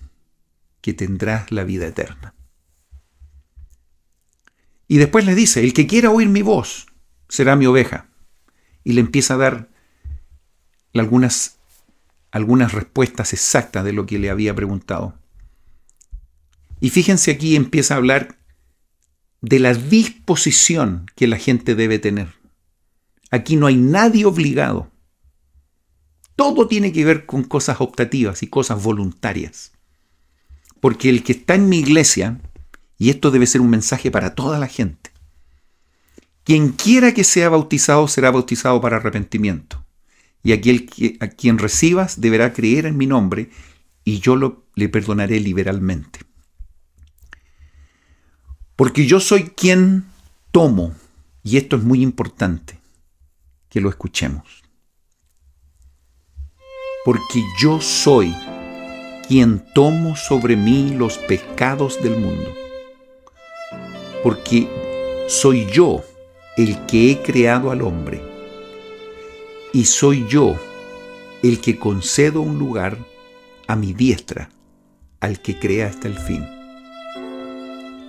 que tendrás la vida eterna. Y después le dice, el que quiera oír mi voz será mi oveja. Y le empieza a dar algunas respuestas exactas de lo que le había preguntado. Y fíjense, aquí empieza a hablar de la disposición que la gente debe tener. Aquí no hay nadie obligado. Todo tiene que ver con cosas optativas y cosas voluntarias. Porque el que está en mi iglesia, y esto debe ser un mensaje para toda la gente, quien quiera que sea bautizado será bautizado para arrepentimiento. Y a quien recibas deberá creer en mi nombre, y yo le perdonaré liberalmente. Porque yo soy quien tomo, y esto es muy importante, que lo escuchemos. Porque yo soy quien tomo sobre mí los pecados del mundo. Porque soy yo el que he creado al hombre. Y soy yo el que concedo un lugar a mi diestra al que crea hasta el fin.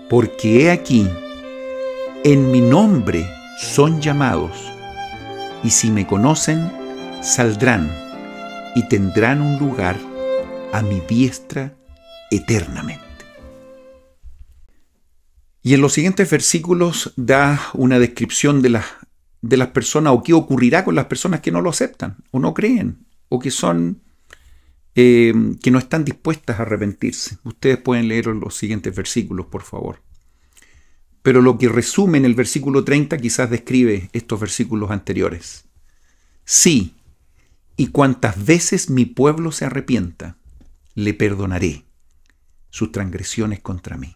Porque he aquí, en mi nombre son llamados, y si me conocen, saldrán y tendrán un lugar a mi diestra eternamente. Y en los siguientes versículos da una descripción de las personas, o qué ocurrirá con las personas que no lo aceptan, o no creen, o que no están dispuestas a arrepentirse. Ustedes pueden leer los siguientes versículos, por favor. Pero lo que resume en el versículo 30 quizás describe estos versículos anteriores. Sí, y cuantas veces mi pueblo se arrepienta, le perdonaré sus transgresiones contra mí.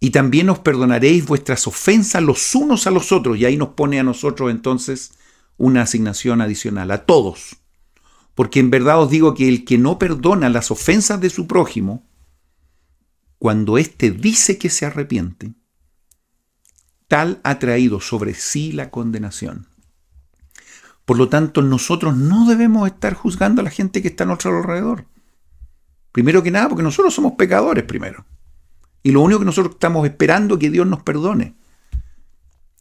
Y también os perdonaréis vuestras ofensas los unos a los otros. Y ahí nos pone a nosotros entonces una asignación adicional, a todos. Porque en verdad os digo que el que no perdona las ofensas de su prójimo, cuando éste dice que se arrepiente, tal ha traído sobre sí la condenación. Por lo tanto, nosotros no debemos estar juzgando a la gente que está a nuestro alrededor. Primero que nada, porque nosotros somos pecadores primero. Y lo único que nosotros estamos esperando es que Dios nos perdone.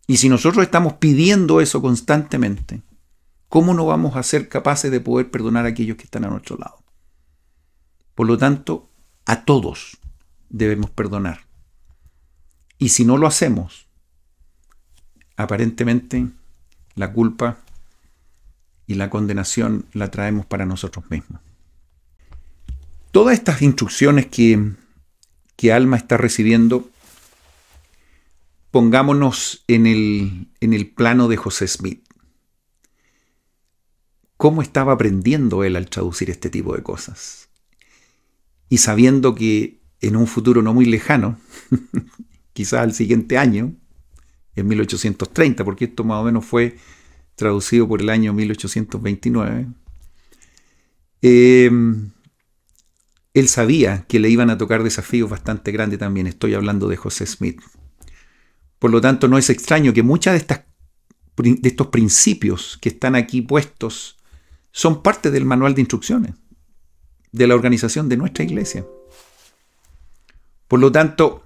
Y si nosotros estamos pidiendo eso constantemente, ¿cómo no vamos a ser capaces de poder perdonar a aquellos que están a nuestro lado? Por lo tanto, a todos debemos perdonar. Y si no lo hacemos, aparentemente la culpa y la condenación la traemos para nosotros mismos. Todas estas instrucciones que Alma está recibiendo, pongámonos en el plano de José Smith. ¿Cómo estaba aprendiendo él al traducir este tipo de cosas? Y sabiendo que en un futuro no muy lejano, quizás al siguiente año, en 1830, porque esto más o menos fue traducido por el año 1829, él sabía que le iban a tocar desafíos bastante grandes también. Estoy hablando de José Smith. Por lo tanto, no es extraño que muchos de estos principios que están aquí puestos son parte del manual de instrucciones de la organización de nuestra iglesia. Por lo tanto,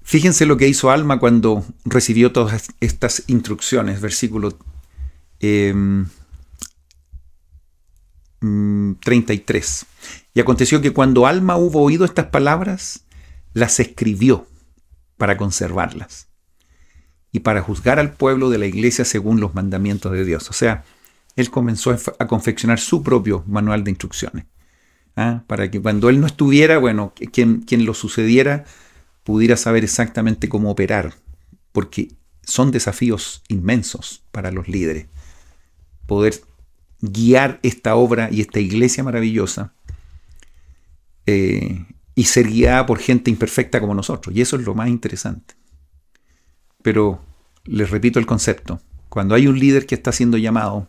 fíjense lo que hizo Alma cuando recibió todas estas instrucciones. Versículo 33. Y aconteció que cuando Alma hubo oído estas palabras, las escribió para conservarlas y para juzgar al pueblo de la iglesia según los mandamientos de Dios. O sea, él comenzó a confeccionar su propio manual de instrucciones. Para que cuando él no estuviera, bueno, quien lo sucediera pudiera saber exactamente cómo operar, porque son desafíos inmensos para los líderes, poder guiar esta obra y esta iglesia maravillosa y ser guiada por gente imperfecta como nosotros, y eso es lo más interesante. Pero les repito el concepto: cuando hay un líder que está siendo llamado,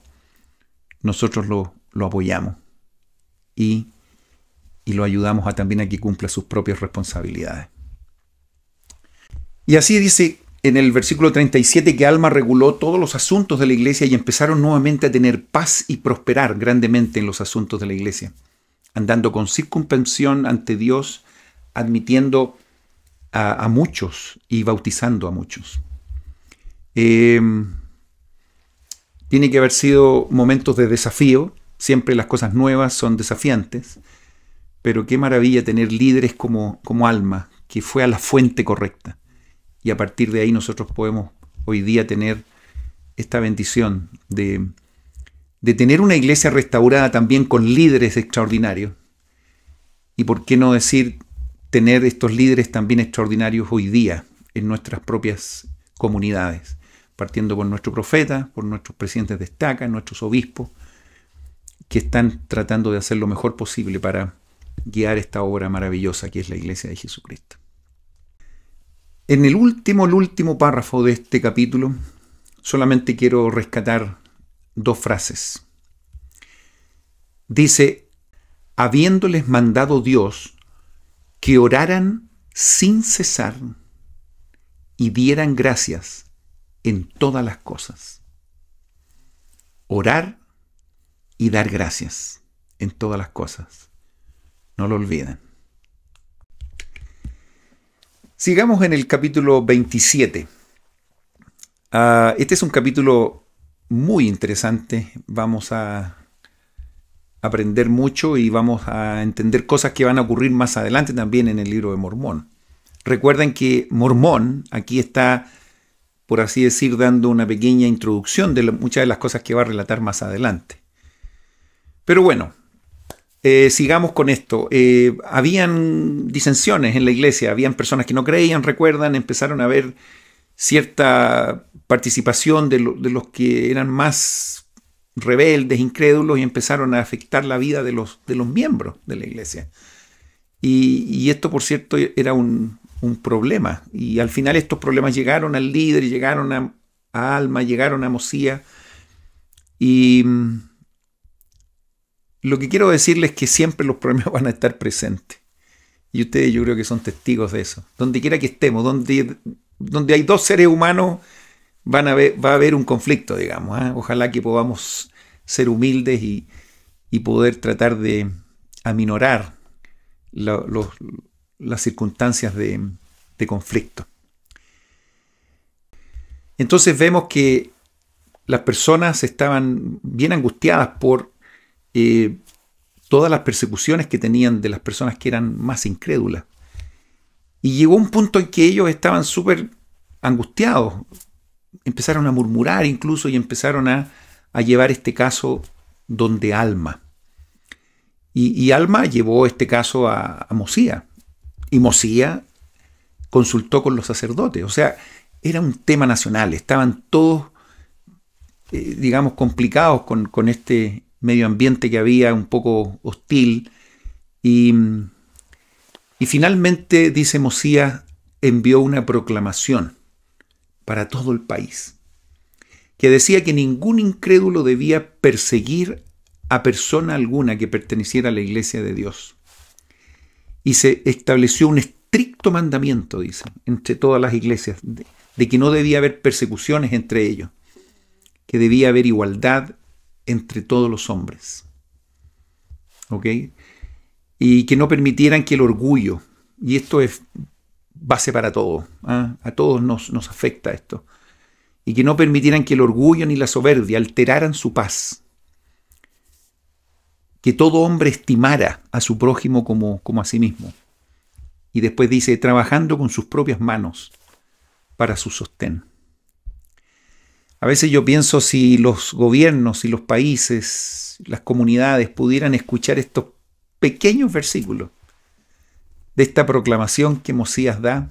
nosotros lo apoyamos y lo ayudamos también a que cumpla sus propias responsabilidades. Y así dice en el versículo 37 que Alma reguló todos los asuntos de la iglesia y empezaron nuevamente a tener paz y prosperar grandemente en los asuntos de la iglesia, andando con circunspección ante Dios, admitiendo a muchos y bautizando a muchos. Tiene que haber sido momentos de desafío. Siempre las cosas nuevas son desafiantes, pero qué maravilla tener líderes como Alma, que fue a la fuente correcta, y a partir de ahí nosotros podemos hoy día tener esta bendición de tener una iglesia restaurada también con líderes extraordinarios, y por qué no decir tener estos líderes también extraordinarios hoy día en nuestras propias comunidades, partiendo por nuestro profeta, por nuestros presidentes de estaca, nuestros obispos, que están tratando de hacer lo mejor posible para guiar esta obra maravillosa que es la Iglesia de Jesucristo. En el último párrafo de este capítulo, solamente quiero rescatar dos frases. Dice: habiéndoles mandado Dios que oraran sin cesar y dieran gracias en todas las cosas. Orar y dar gracias en todas las cosas. No lo olviden. Sigamos en el capítulo 27. Este es un capítulo muy interesante. Vamos a aprender mucho y vamos a entender cosas que van a ocurrir más adelante también en el libro de Mormón. Recuerden que Mormón aquí está, por así decir, dando una pequeña introducción de muchas de las cosas que va a relatar más adelante. Pero bueno, sigamos con esto. Habían disensiones en la iglesia, habían personas que no creían, recuerdan, empezaron a haber cierta participación de los que eran más rebeldes, incrédulos, y empezaron a afectar la vida de los miembros de la iglesia. Y esto, por cierto, era un problema. Y al final estos problemas llegaron al líder, llegaron a Alma, llegaron a Mosía. Y lo que quiero decirles es que siempre los problemas van a estar presentes. Y ustedes, yo creo que son testigos de eso. Donde quiera que estemos, donde hay dos seres humanos, va a haber un conflicto, digamos. Ojalá que podamos ser humildes y poder tratar de aminorar las circunstancias de conflicto. Entonces vemos que las personas estaban bien angustiadas por todas las persecuciones que tenían de las personas que eran más incrédulas. Y llegó un punto en que ellos estaban súper angustiados. Empezaron a murmurar incluso y empezaron a llevar este caso donde Alma. Y Alma llevó este caso a Mosía. Y Mosía consultó con los sacerdotes. O sea, era un tema nacional. Estaban todos, digamos, complicados con este medio ambiente que había, un poco hostil. Y finalmente, dice Mosía, envió una proclamación para todo el país, que decía que ningún incrédulo debía perseguir a persona alguna que perteneciera a la iglesia de Dios. Y se estableció un estricto mandamiento, dice, entre todas las iglesias, de que no debía haber persecuciones entre ellos, que debía haber igualdad entre todos los hombres. ¿Ok? Y que no permitieran que el orgullo, y esto es base para todo, a todos nos afecta esto, y que no permitieran que el orgullo ni la soberbia alteraran su paz. Que todo hombre estimara a su prójimo como a sí mismo. Y después dice, trabajando con sus propias manos para su sostén. A veces yo pienso si los gobiernos y los países, las comunidades pudieran escuchar estos pequeños versículos de esta proclamación que Mosías da,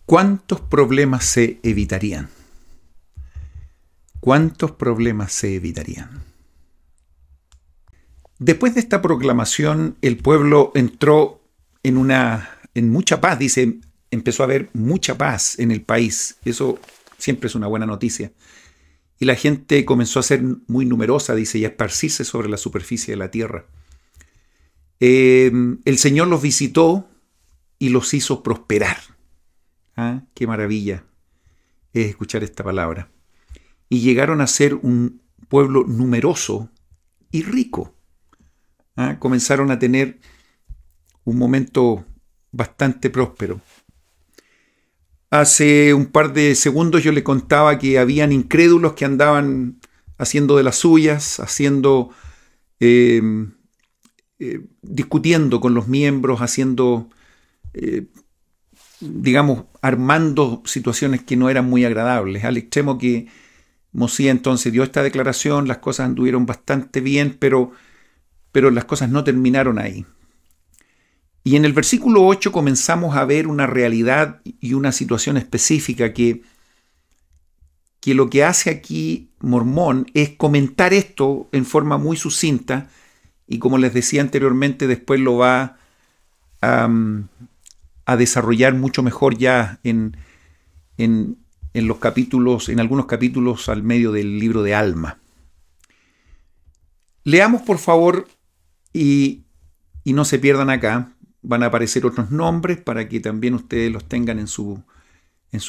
¿cuántos problemas se evitarían? ¿Cuántos problemas se evitarían? Después de esta proclamación, el pueblo entró en mucha paz, dice, empezó a haber mucha paz en el país. Eso siempre es una buena noticia. Y la gente comenzó a ser muy numerosa, dice, y a esparcirse sobre la superficie de la tierra. El Señor los visitó y los hizo prosperar. ¿Ah? Qué maravilla es escuchar esta palabra. Y llegaron a ser un pueblo numeroso y rico. ¿Ah? Comenzaron a tener un momento bastante próspero. Hace un par de segundos yo le contaba que habían incrédulos que andaban haciendo de las suyas, discutiendo con los miembros, armando situaciones que no eran muy agradables, al extremo que Mosías entonces dio esta declaración, las cosas anduvieron bastante bien, pero las cosas no terminaron ahí. Y en el versículo 8 comenzamos a ver una realidad y una situación específica que lo que hace aquí Mormón es comentar esto en forma muy sucinta y, como les decía anteriormente, después lo va a desarrollar mucho mejor ya en los capítulos, en algunos capítulos al medio del libro de Alma. Leamos por favor y no se pierdan acá. Van a aparecer otros nombres para que también ustedes los tengan en su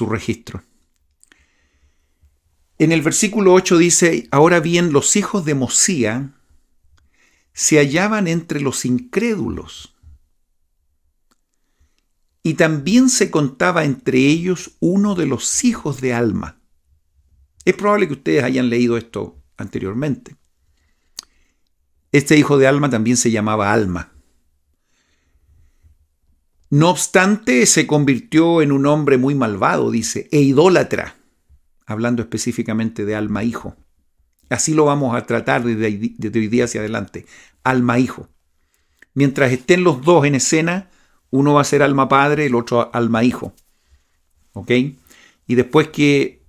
registro. En el versículo 8 dice: ahora bien, los hijos de Mosías se hallaban entre los incrédulos, y también se contaba entre ellos uno de los hijos de Alma. Es probable que ustedes hayan leído esto anteriormente. Este hijo de Alma también se llamaba Alma. No obstante, se convirtió en un hombre muy malvado, dice, e idólatra, hablando específicamente de Alma hijo. Así lo vamos a tratar desde hoy día hacia adelante, Alma hijo. Mientras estén los dos en escena, uno va a ser Alma padre, el otro Alma hijo. ¿Ok? Y después que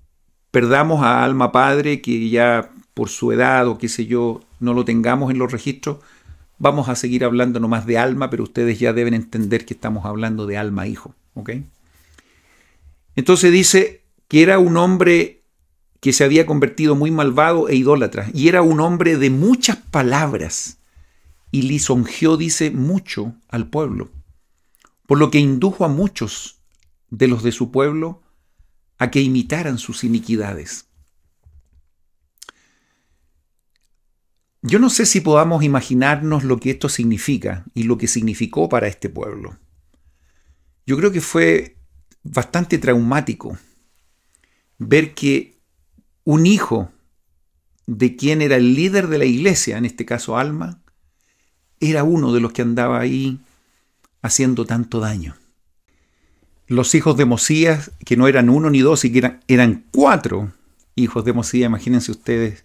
perdamos a Alma padre, que ya por su edad o qué sé yo, no lo tengamos en los registros, vamos a seguir hablando nomás de Alma, pero ustedes ya deben entender que estamos hablando de Alma hijo. ¿Ok? Entonces dice que era un hombre que se había convertido muy malvado e idólatra, y era un hombre de muchas palabras, y lisonjeó, dice, mucho al pueblo, por lo que indujo a muchos de los de su pueblo a que imitaran sus iniquidades. Yo no sé si podamos imaginarnos lo que esto significa y lo que significó para este pueblo. Yo creo que fue bastante traumático ver que un hijo de quien era el líder de la iglesia, en este caso Alma, era uno de los que andaba ahí haciendo tanto daño. Los hijos de Mosías, que no eran uno ni dos, sino que eran 4 hijos de Mosías, imagínense ustedes,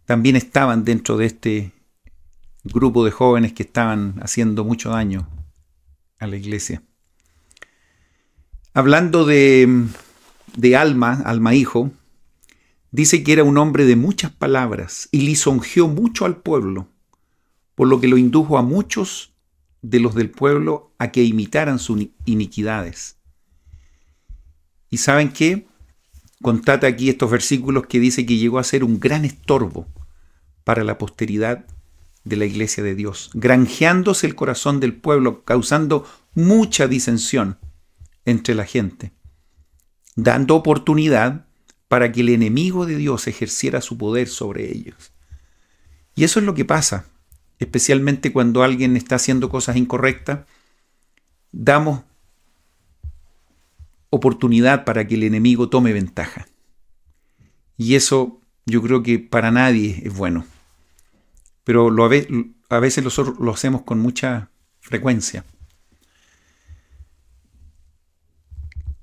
también estaban dentro de este grupo de jóvenes que estaban haciendo mucho daño a la iglesia. Hablando de Alma hijo, dice que era un hombre de muchas palabras y lisonjeó mucho al pueblo, por lo que lo indujo a muchos de los del pueblo a que imitaran sus iniquidades. ¿Y saben qué? Constata aquí estos versículos que dice que llegó a ser un gran estorbo para la posteridad de la iglesia de Dios, granjeándose el corazón del pueblo, causando mucha disensión entre la gente, dando oportunidad para que el enemigo de Dios ejerciera su poder sobre ellos. Y eso es lo que pasa, especialmente cuando alguien está haciendo cosas incorrectas, damos oportunidad para que el enemigo tome ventaja. Y eso yo creo que para nadie es bueno. Pero a veces nosotros lo hacemos con mucha frecuencia.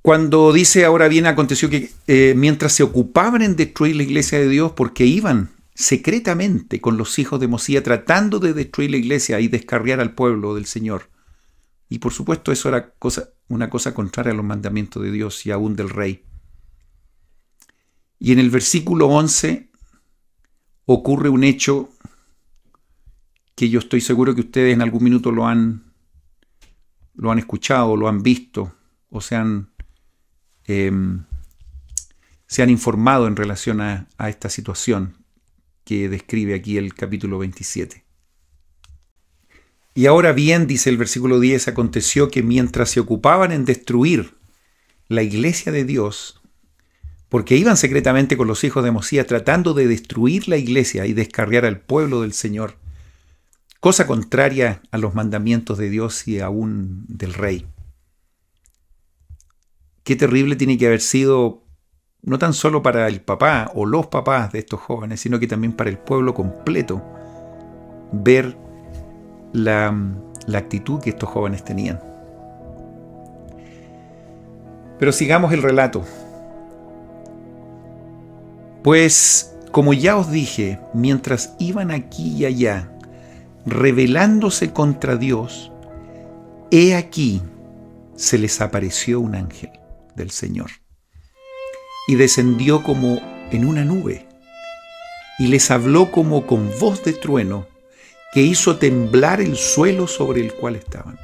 Cuando dice ahora bien, aconteció que mientras se ocupaban en destruir la iglesia de Dios, porque iban secretamente con los hijos de Mosía tratando de destruir la iglesia y descarriar al pueblo del Señor. Y por supuesto eso era una cosa contraria a los mandamientos de Dios y aún del rey. Y en el versículo 11 ocurre un hecho que yo estoy seguro que ustedes en algún minuto lo han escuchado, lo han visto o se han informado en relación a esta situación que describe aquí el capítulo 27. Y ahora bien, dice el versículo 10, aconteció que mientras se ocupaban en destruir la iglesia de Dios, porque iban secretamente con los hijos de Mosía tratando de destruir la iglesia y descarriar al pueblo del Señor, cosa contraria a los mandamientos de Dios y aún del rey. Qué terrible tiene que haber sido, no tan solo para el papá o los papás de estos jóvenes, sino que también para el pueblo completo, ver la actitud que estos jóvenes tenían. Pero sigamos el relato. Pues, como ya os dije, mientras iban aquí y allá, rebelándose contra Dios, he aquí se les apareció un ángel del Señor y descendió como en una nube y les habló como con voz de trueno que hizo temblar el suelo sobre el cual estaban.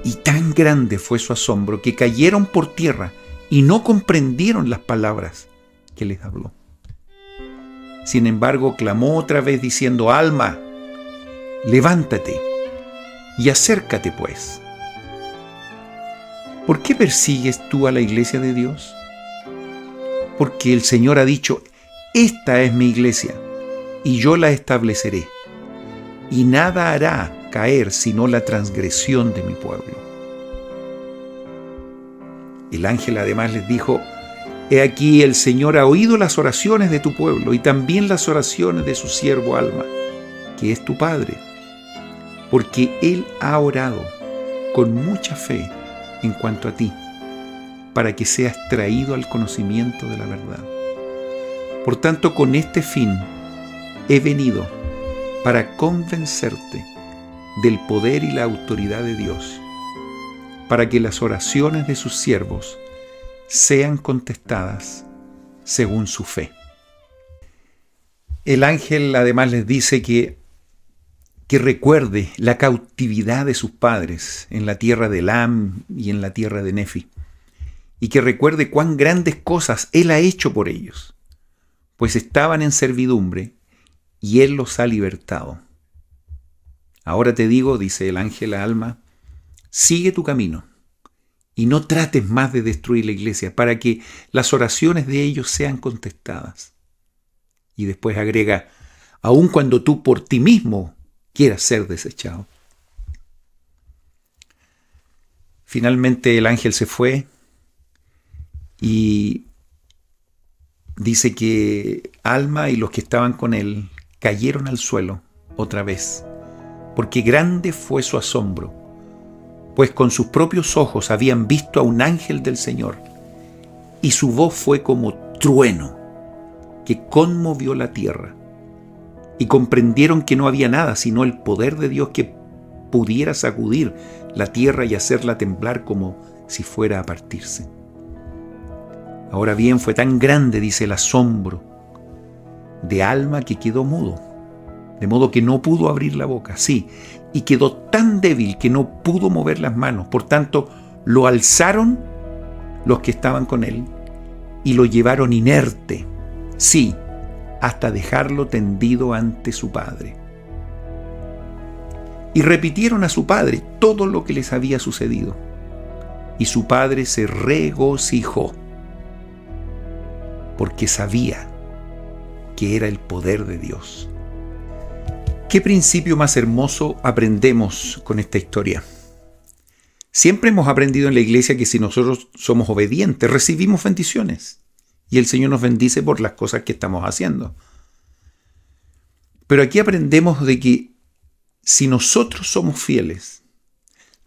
Y tan grande fue su asombro que cayeron por tierra y no comprendieron las palabras que les habló. Sin embargo, clamó otra vez diciendo: Alma, levántate y acércate pues. ¿Por qué persigues tú a la iglesia de Dios? Porque el Señor ha dicho: esta es mi iglesia, y yo la estableceré, y nada hará caer sino la transgresión de mi pueblo. El ángel además les dijo: he aquí el Señor ha oído las oraciones de tu pueblo y también las oraciones de su siervo Alma, que es tu padre, porque él ha orado con mucha fe en cuanto a ti, para que seas traído al conocimiento de la verdad. Por tanto, con este fin he venido para convencerte del poder y la autoridad de Dios, para que las oraciones de sus siervos sean contestadas según su fe. El ángel además les dice que recuerde la cautividad de sus padres en la tierra de Elam y en la tierra de Nefi, y que recuerde cuán grandes cosas él ha hecho por ellos, pues estaban en servidumbre y él los ha libertado. Ahora te digo, dice el ángel a Alma, sigue tu camino y no trates más de destruir la iglesia, para que las oraciones de ellos sean contestadas. Y después agrega: aun cuando tú por ti mismo quieras ser desechado. Finalmente el ángel se fue y dice que Alma y los que estaban con él cayeron al suelo otra vez, porque grande fue su asombro, pues con sus propios ojos habían visto a un ángel del Señor, y su voz fue como trueno que conmovió la tierra, y comprendieron que no había nada sino el poder de Dios que pudiera sacudir la tierra y hacerla temblar como si fuera a partirse. Ahora bien, fue tan grande, dice, el asombro de Alma que quedó mudo, de modo que no pudo abrir la boca, sí, y quedó tan débil que no pudo mover las manos. Por tanto, lo alzaron los que estaban con él y lo llevaron inerte, sí, hasta dejarlo tendido ante su padre. Y repitieron a su padre todo lo que les había sucedido, y su padre se regocijó, porque sabía que era el poder de Dios. ¿Qué principio más hermoso aprendemos con esta historia? Siempre hemos aprendido en la iglesia que si nosotros somos obedientes, recibimos bendiciones. Y el Señor nos bendice por las cosas que estamos haciendo. Pero aquí aprendemos de que si nosotros somos fieles,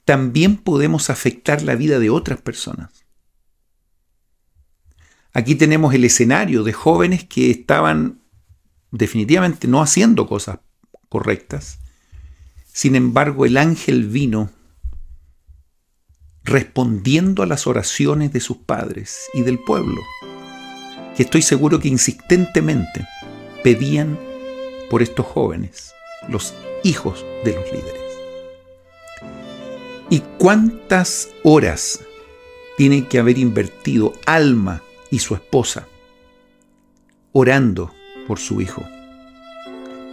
también podemos afectar la vida de otras personas. Aquí tenemos el escenario de jóvenes que estaban definitivamente no haciendo cosas correctas. Sin embargo, el ángel vino respondiendo a las oraciones de sus padres y del pueblo, que estoy seguro que insistentemente pedían por estos jóvenes, los hijos de los líderes. ¿Y cuántas horas tiene que haber invertido Alma y su esposa orando por su hijo,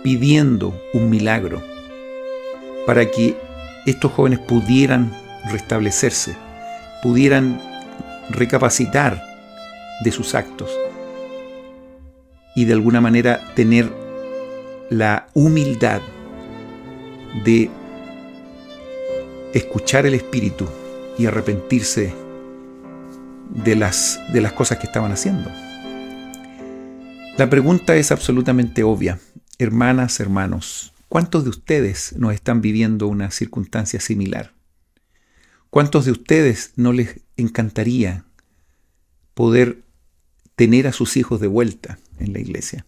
pidiendo un milagro para que estos jóvenes pudieran restablecerse, pudieran recapacitar de sus actos y de alguna manera tener la humildad de escuchar el Espíritu y arrepentirse de las cosas que estaban haciendo? La pregunta es absolutamente obvia. Hermanas, hermanos, ¿cuántos de ustedes no están viviendo una circunstancia similar? ¿Cuántos de ustedes no les encantaría poder tener a sus hijos de vuelta en la iglesia?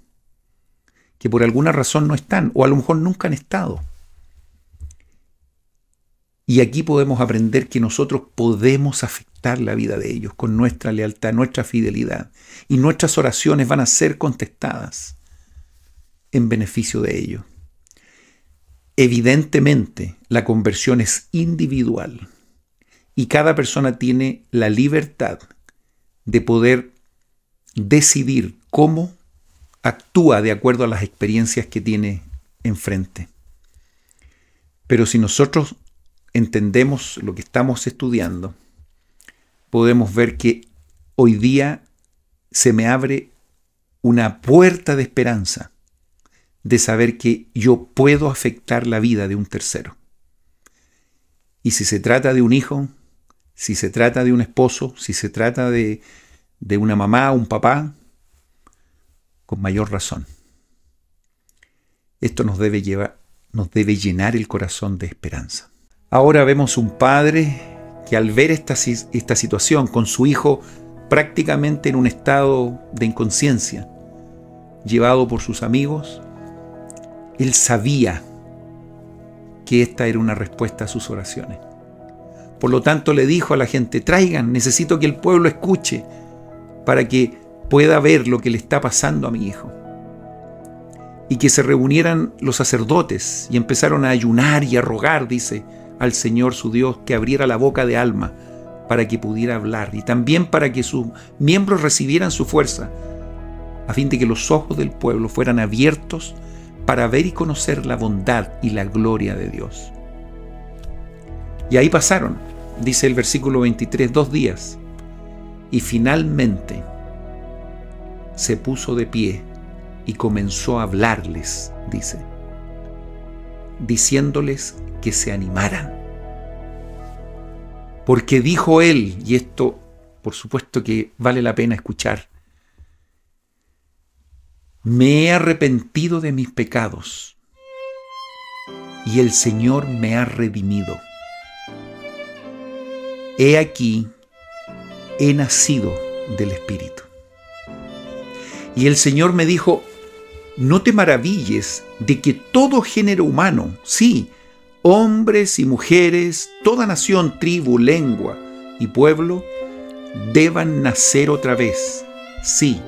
Que por alguna razón no están, o a lo mejor nunca han estado. Y aquí podemos aprender que nosotros podemos afectar la vida de ellos con nuestra lealtad, nuestra fidelidad. Y nuestras oraciones van a ser contestadas en beneficio de ellos. Evidentemente, la conversión es individual. Y cada persona tiene la libertad de poder decidir cómo actúa de acuerdo a las experiencias que tiene enfrente. Pero si nosotros entendemos lo que estamos estudiando, podemos ver que hoy día se me abre una puerta de esperanza de saber que yo puedo afectar la vida de un tercero. Y si se trata de un hijo, si se trata de un esposo, si se trata de una mamá o un papá, con mayor razón. Esto nos debe llenar el corazón de esperanza. Ahora vemos un padre que al ver esta situación con su hijo prácticamente en un estado de inconsciencia, llevado por sus amigos, él sabía que esta era una respuesta a sus oraciones. Por lo tanto le dijo a la gente: traigan, necesito que el pueblo escuche para que pueda ver lo que le está pasando a mi hijo. Y que se reunieran los sacerdotes y empezaron a ayunar y a rogar, dice, al Señor su Dios que abriera la boca de Alma para que pudiera hablar y también para que sus miembros recibieran su fuerza, a fin de que los ojos del pueblo fueran abiertos para ver y conocer la bondad y la gloria de Dios. Y ahí pasaron, dice el versículo 23, 2 días, y finalmente se puso de pie y comenzó a hablarles, dice, diciéndoles que se animaran. Porque dijo él, y esto por supuesto que vale la pena escuchar: me he arrepentido de mis pecados y el Señor me ha redimido. He aquí, he nacido del Espíritu. Y el Señor me dijo: no te maravilles de que todo género humano, sí, hombres y mujeres, toda nación, tribu, lengua y pueblo, deban nacer otra vez. Sí,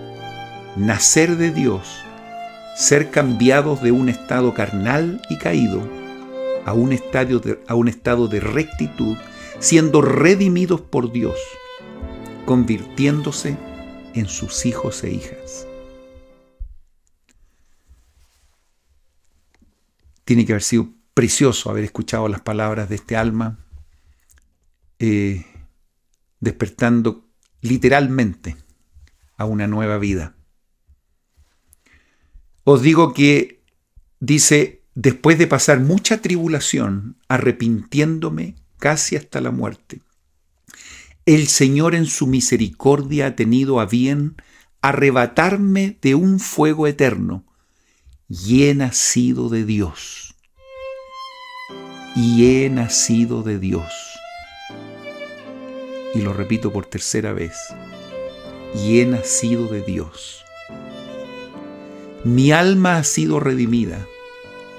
nacer de Dios, ser cambiados de un estado carnal y caído a un estado de rectitud, siendo redimidos por Dios, convirtiéndose en sus hijos e hijas. Tiene que haber sido precioso haber escuchado las palabras de este alma, despertando literalmente a una nueva vida. Os digo que, dice, después de pasar mucha tribulación, arrepintiéndome casi hasta la muerte, el Señor en su misericordia ha tenido a bien arrebatarme de un fuego eterno, y he nacido de Dios. y he nacido de Dios. Y lo repito por tercera vez, y he nacido de Dios. Mi alma ha sido redimida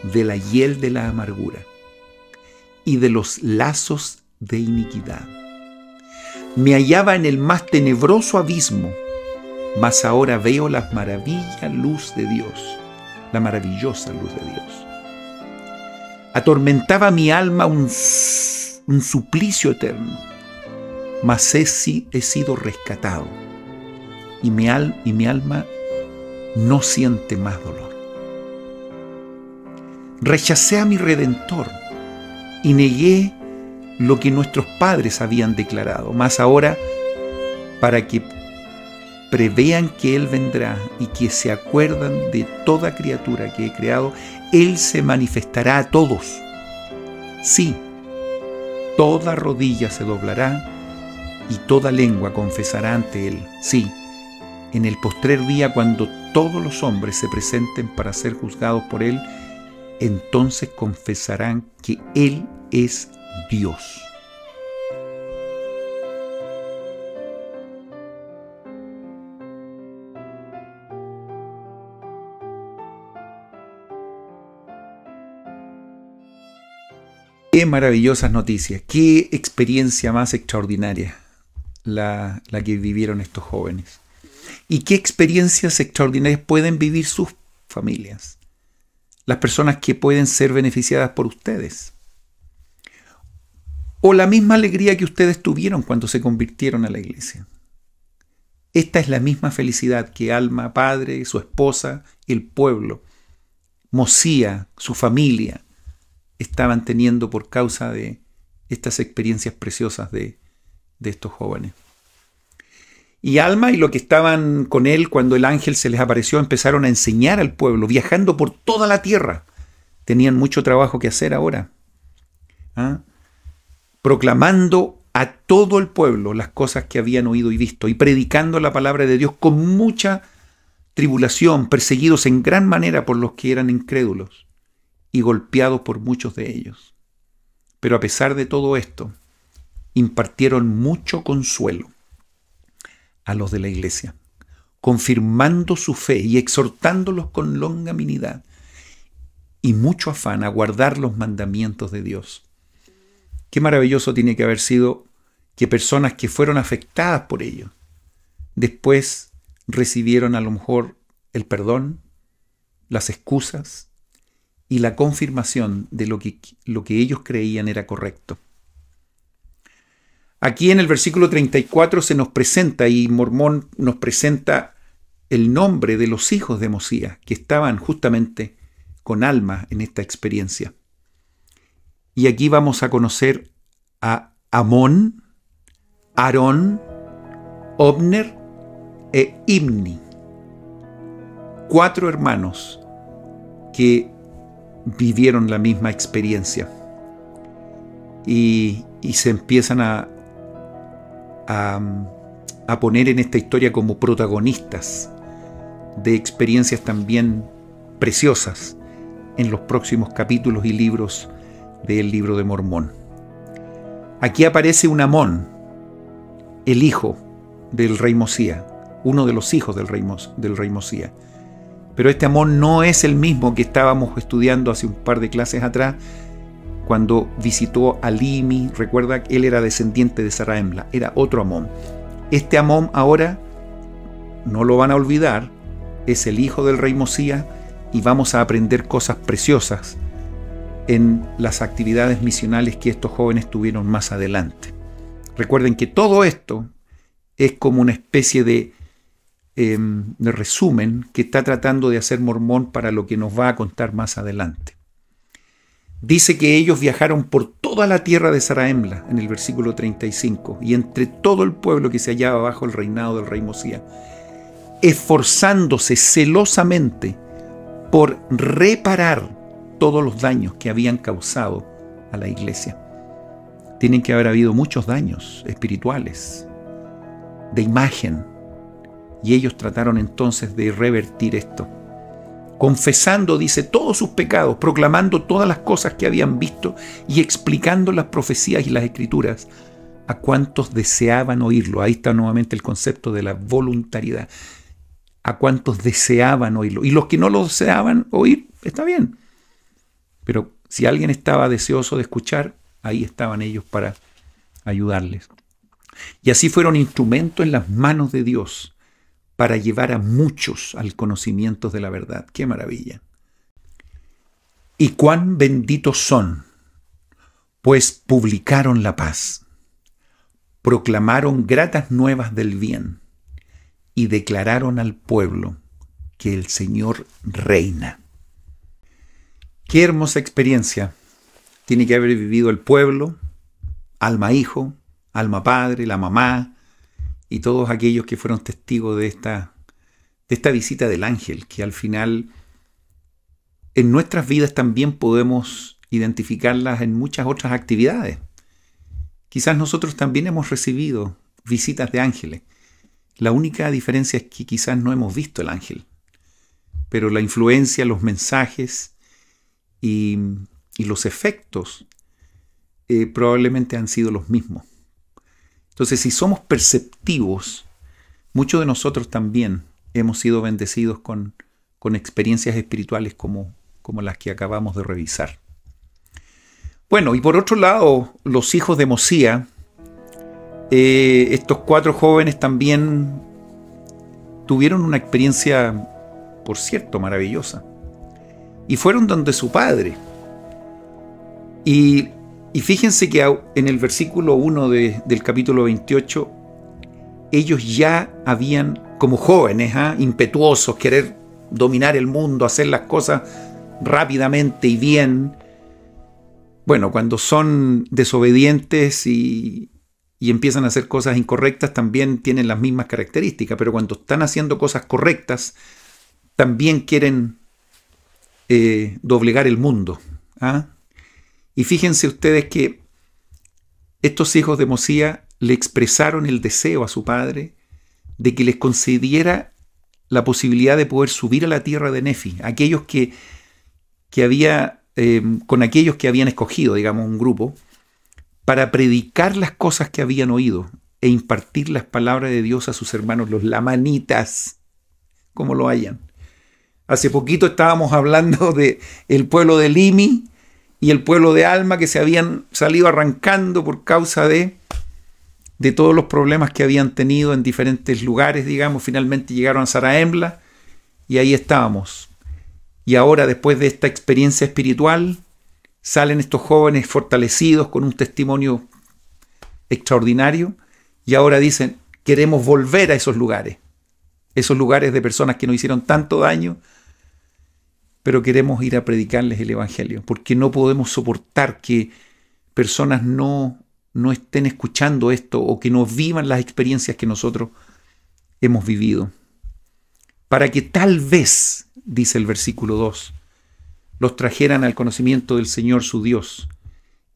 de la hiel de la amargura y de los lazos de iniquidad. Me hallaba en el más tenebroso abismo, mas ahora veo la maravillosa luz de Dios, la maravillosa luz de Dios. Atormentaba mi alma un suplicio eterno, mas he sido rescatado, y mi alma no siente más dolor. Rechacé a mi Redentor y negué lo que nuestros padres habían declarado, mas ahora, para que prevean que Él vendrá y que se acuerdan de toda criatura que he creado, Él se manifestará a todos. Sí, toda rodilla se doblará y toda lengua confesará ante Él. Sí, en el postrer día, cuando todos los hombres se presenten para ser juzgados por Él, entonces confesarán que Él es Dios. Qué maravillosas noticias, qué experiencia más extraordinaria la que vivieron estos jóvenes. Y qué experiencias extraordinarias pueden vivir sus familias, las personas que pueden ser beneficiadas por ustedes. O la misma alegría que ustedes tuvieron cuando se convirtieron a la iglesia. Esta es la misma felicidad que Alma, padre, su esposa, el pueblo, Mosía, su familia, estaban teniendo por causa de estas experiencias preciosas de estos jóvenes. Y Alma y los que estaban con él cuando el ángel se les apareció empezaron a enseñar al pueblo, viajando por toda la tierra. Tenían mucho trabajo que hacer ahora. Proclamando a todo el pueblo las cosas que habían oído y visto, y predicando la palabra de Dios con mucha tribulación, perseguidos en gran manera por los que eran incrédulos y golpeados por muchos de ellos. Pero a pesar de todo esto, impartieron mucho consuelo a los de la iglesia, confirmando su fe y exhortándolos con longanimidad y mucho afán a guardar los mandamientos de Dios. Qué maravilloso tiene que haber sido que personas que fueron afectadas por ello, después recibieron a lo mejor el perdón, las excusas y la confirmación de lo que ellos creían era correcto. Aquí en el versículo 34 se nos presenta, y Mormón nos presenta el nombre de los hijos de Mosías, que estaban justamente con Alma en esta experiencia. Y aquí vamos a conocer a Amón, Aarón, Obner e Imni, 4 hermanos que vivieron la misma experiencia y se empiezan a poner en esta historia como protagonistas de experiencias también preciosas en los próximos capítulos y libros del libro de Mormón. Aquí aparece un Amón, el hijo del rey Mosía, uno de los hijos del rey Mosía. Pero este Amón no es el mismo que estábamos estudiando hace un par de clases atrás, cuando visitó a Limi. Recuerda que él era descendiente de Zarahemla, era otro Amón. Este Amón ahora, no lo van a olvidar, es el hijo del rey Mosía, y vamos a aprender cosas preciosas en las actividades misionales que estos jóvenes tuvieron más adelante. Recuerden que todo esto es como una especie de resumen que está tratando de hacer Mormón para lo que nos va a contar más adelante. Dice que ellos viajaron por toda la tierra de Zarahemla, en el versículo 35, y entre todo el pueblo que se hallaba bajo el reinado del rey Mosía, esforzándose celosamente por reparar todos los daños que habían causado a la iglesia. Tienen que haber habido muchos daños espirituales, de imagen, y ellos trataron entonces de revertir esto. confesando, dice, todos sus pecados, proclamando todas las cosas que habían visto y explicando las profecías y las escrituras a cuantos deseaban oírlo. Ahí está nuevamente el concepto de la voluntariedad. A cuantos deseaban oírlo. Y los que no lo deseaban oír, está bien. Pero si alguien estaba deseoso de escuchar, ahí estaban ellos para ayudarles. Y así fueron instrumentos en las manos de Dios para llevar a muchos al conocimiento de la verdad. ¡Qué maravilla! Y cuán benditos son, pues publicaron la paz, proclamaron gratas nuevas del bien y declararon al pueblo que el Señor reina. ¡Qué hermosa experiencia tiene que haber vivido el pueblo, alma hijo, alma padre, la mamá y todos aquellos que fueron testigos de esta visita del ángel, que al final en nuestras vidas también podemos identificarlas en muchas otras actividades. Quizás nosotros también hemos recibido visitas de ángeles. La única diferencia es que quizás no hemos visto el ángel, pero la influencia, los mensajes y los efectos probablemente han sido los mismos. Entonces, si somos perceptivos, muchos de nosotros también hemos sido bendecidos con experiencias espirituales como las que acabamos de revisar. Bueno, y por otro lado, los hijos de Mosía, estos 4 jóvenes también tuvieron una experiencia, por cierto, maravillosa. Y fueron donde su padre. Y fíjense que en el versículo 1 del capítulo 28, ellos ya habían, como jóvenes, impetuosos, querer dominar el mundo, hacer las cosas rápidamente y bien. Bueno, cuando son desobedientes y empiezan a hacer cosas incorrectas, también tienen las mismas características, pero cuando están haciendo cosas correctas, también quieren doblegar el mundo. Y fíjense ustedes que estos hijos de Mosía le expresaron el deseo a su padre de que les concediera la posibilidad de poder subir a la tierra de Nefi, aquellos con aquellos que habían escogido, digamos, un grupo, para predicar las cosas que habían oído e impartir las palabras de Dios a sus hermanos, los lamanitas, como lo hayan. Hace poquito estábamos hablando del pueblo de Limi y el pueblo de Alma, que se habían salido arrancando por causa de todos los problemas que habían tenido en diferentes lugares, digamos. Finalmente llegaron a Saraembla y ahí estábamos. Y ahora, después de esta experiencia espiritual, salen estos jóvenes fortalecidos con un testimonio extraordinario y ahora dicen, queremos volver a esos lugares de personas que nos hicieron tanto daño, pero queremos ir a predicarles el Evangelio, porque no podemos soportar que personas no estén escuchando esto o que no vivan las experiencias que nosotros hemos vivido. Para que tal vez, dice el versículo 2, los trajeran al conocimiento del Señor su Dios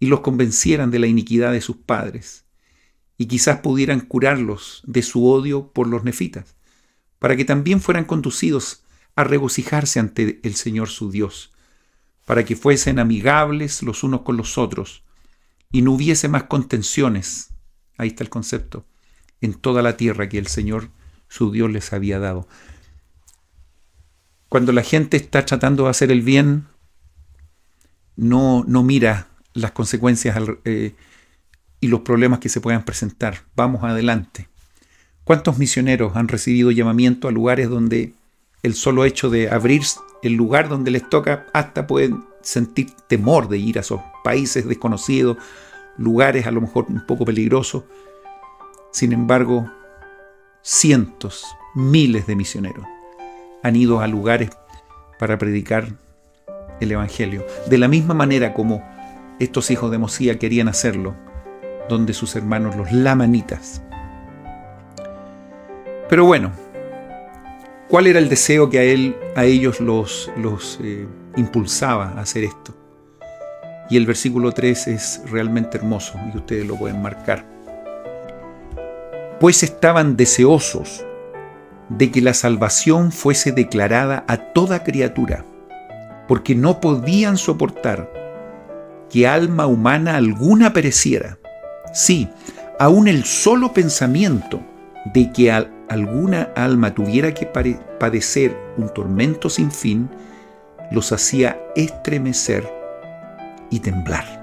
y los convencieran de la iniquidad de sus padres y quizás pudieran curarlos de su odio por los nefitas, para que también fueran conducidos a regocijarse ante el Señor su Dios, para que fuesen amigables los unos con los otros y no hubiese más contenciones, ahí está el concepto, en toda la tierra que el Señor su Dios les había dado. Cuando la gente está tratando de hacer el bien, no mira las consecuencias y los problemas que se puedan presentar. Vamos adelante. ¿Cuántos misioneros han recibido llamamiento a lugares donde el solo hecho de abrir el lugar donde les toca hasta pueden sentir temor de ir a esos países desconocidos, lugares a lo mejor un poco peligrosos? Sin embargo, cientos, miles de misioneros han ido a lugares para predicar el Evangelio, de la misma manera como estos hijos de Mosía querían hacerlo, donde sus hermanos los lamanitas. Pero bueno, ¿cuál era el deseo que a ellos los impulsaba a hacer esto? Y el versículo 3 es realmente hermoso y ustedes lo pueden marcar. Pues estaban deseosos de que la salvación fuese declarada a toda criatura, porque no podían soportar que alma humana alguna pereciera. Sí, aún el solo pensamiento de que alguna alma tuviera que padecer un tormento sin fin, los hacía estremecer y temblar.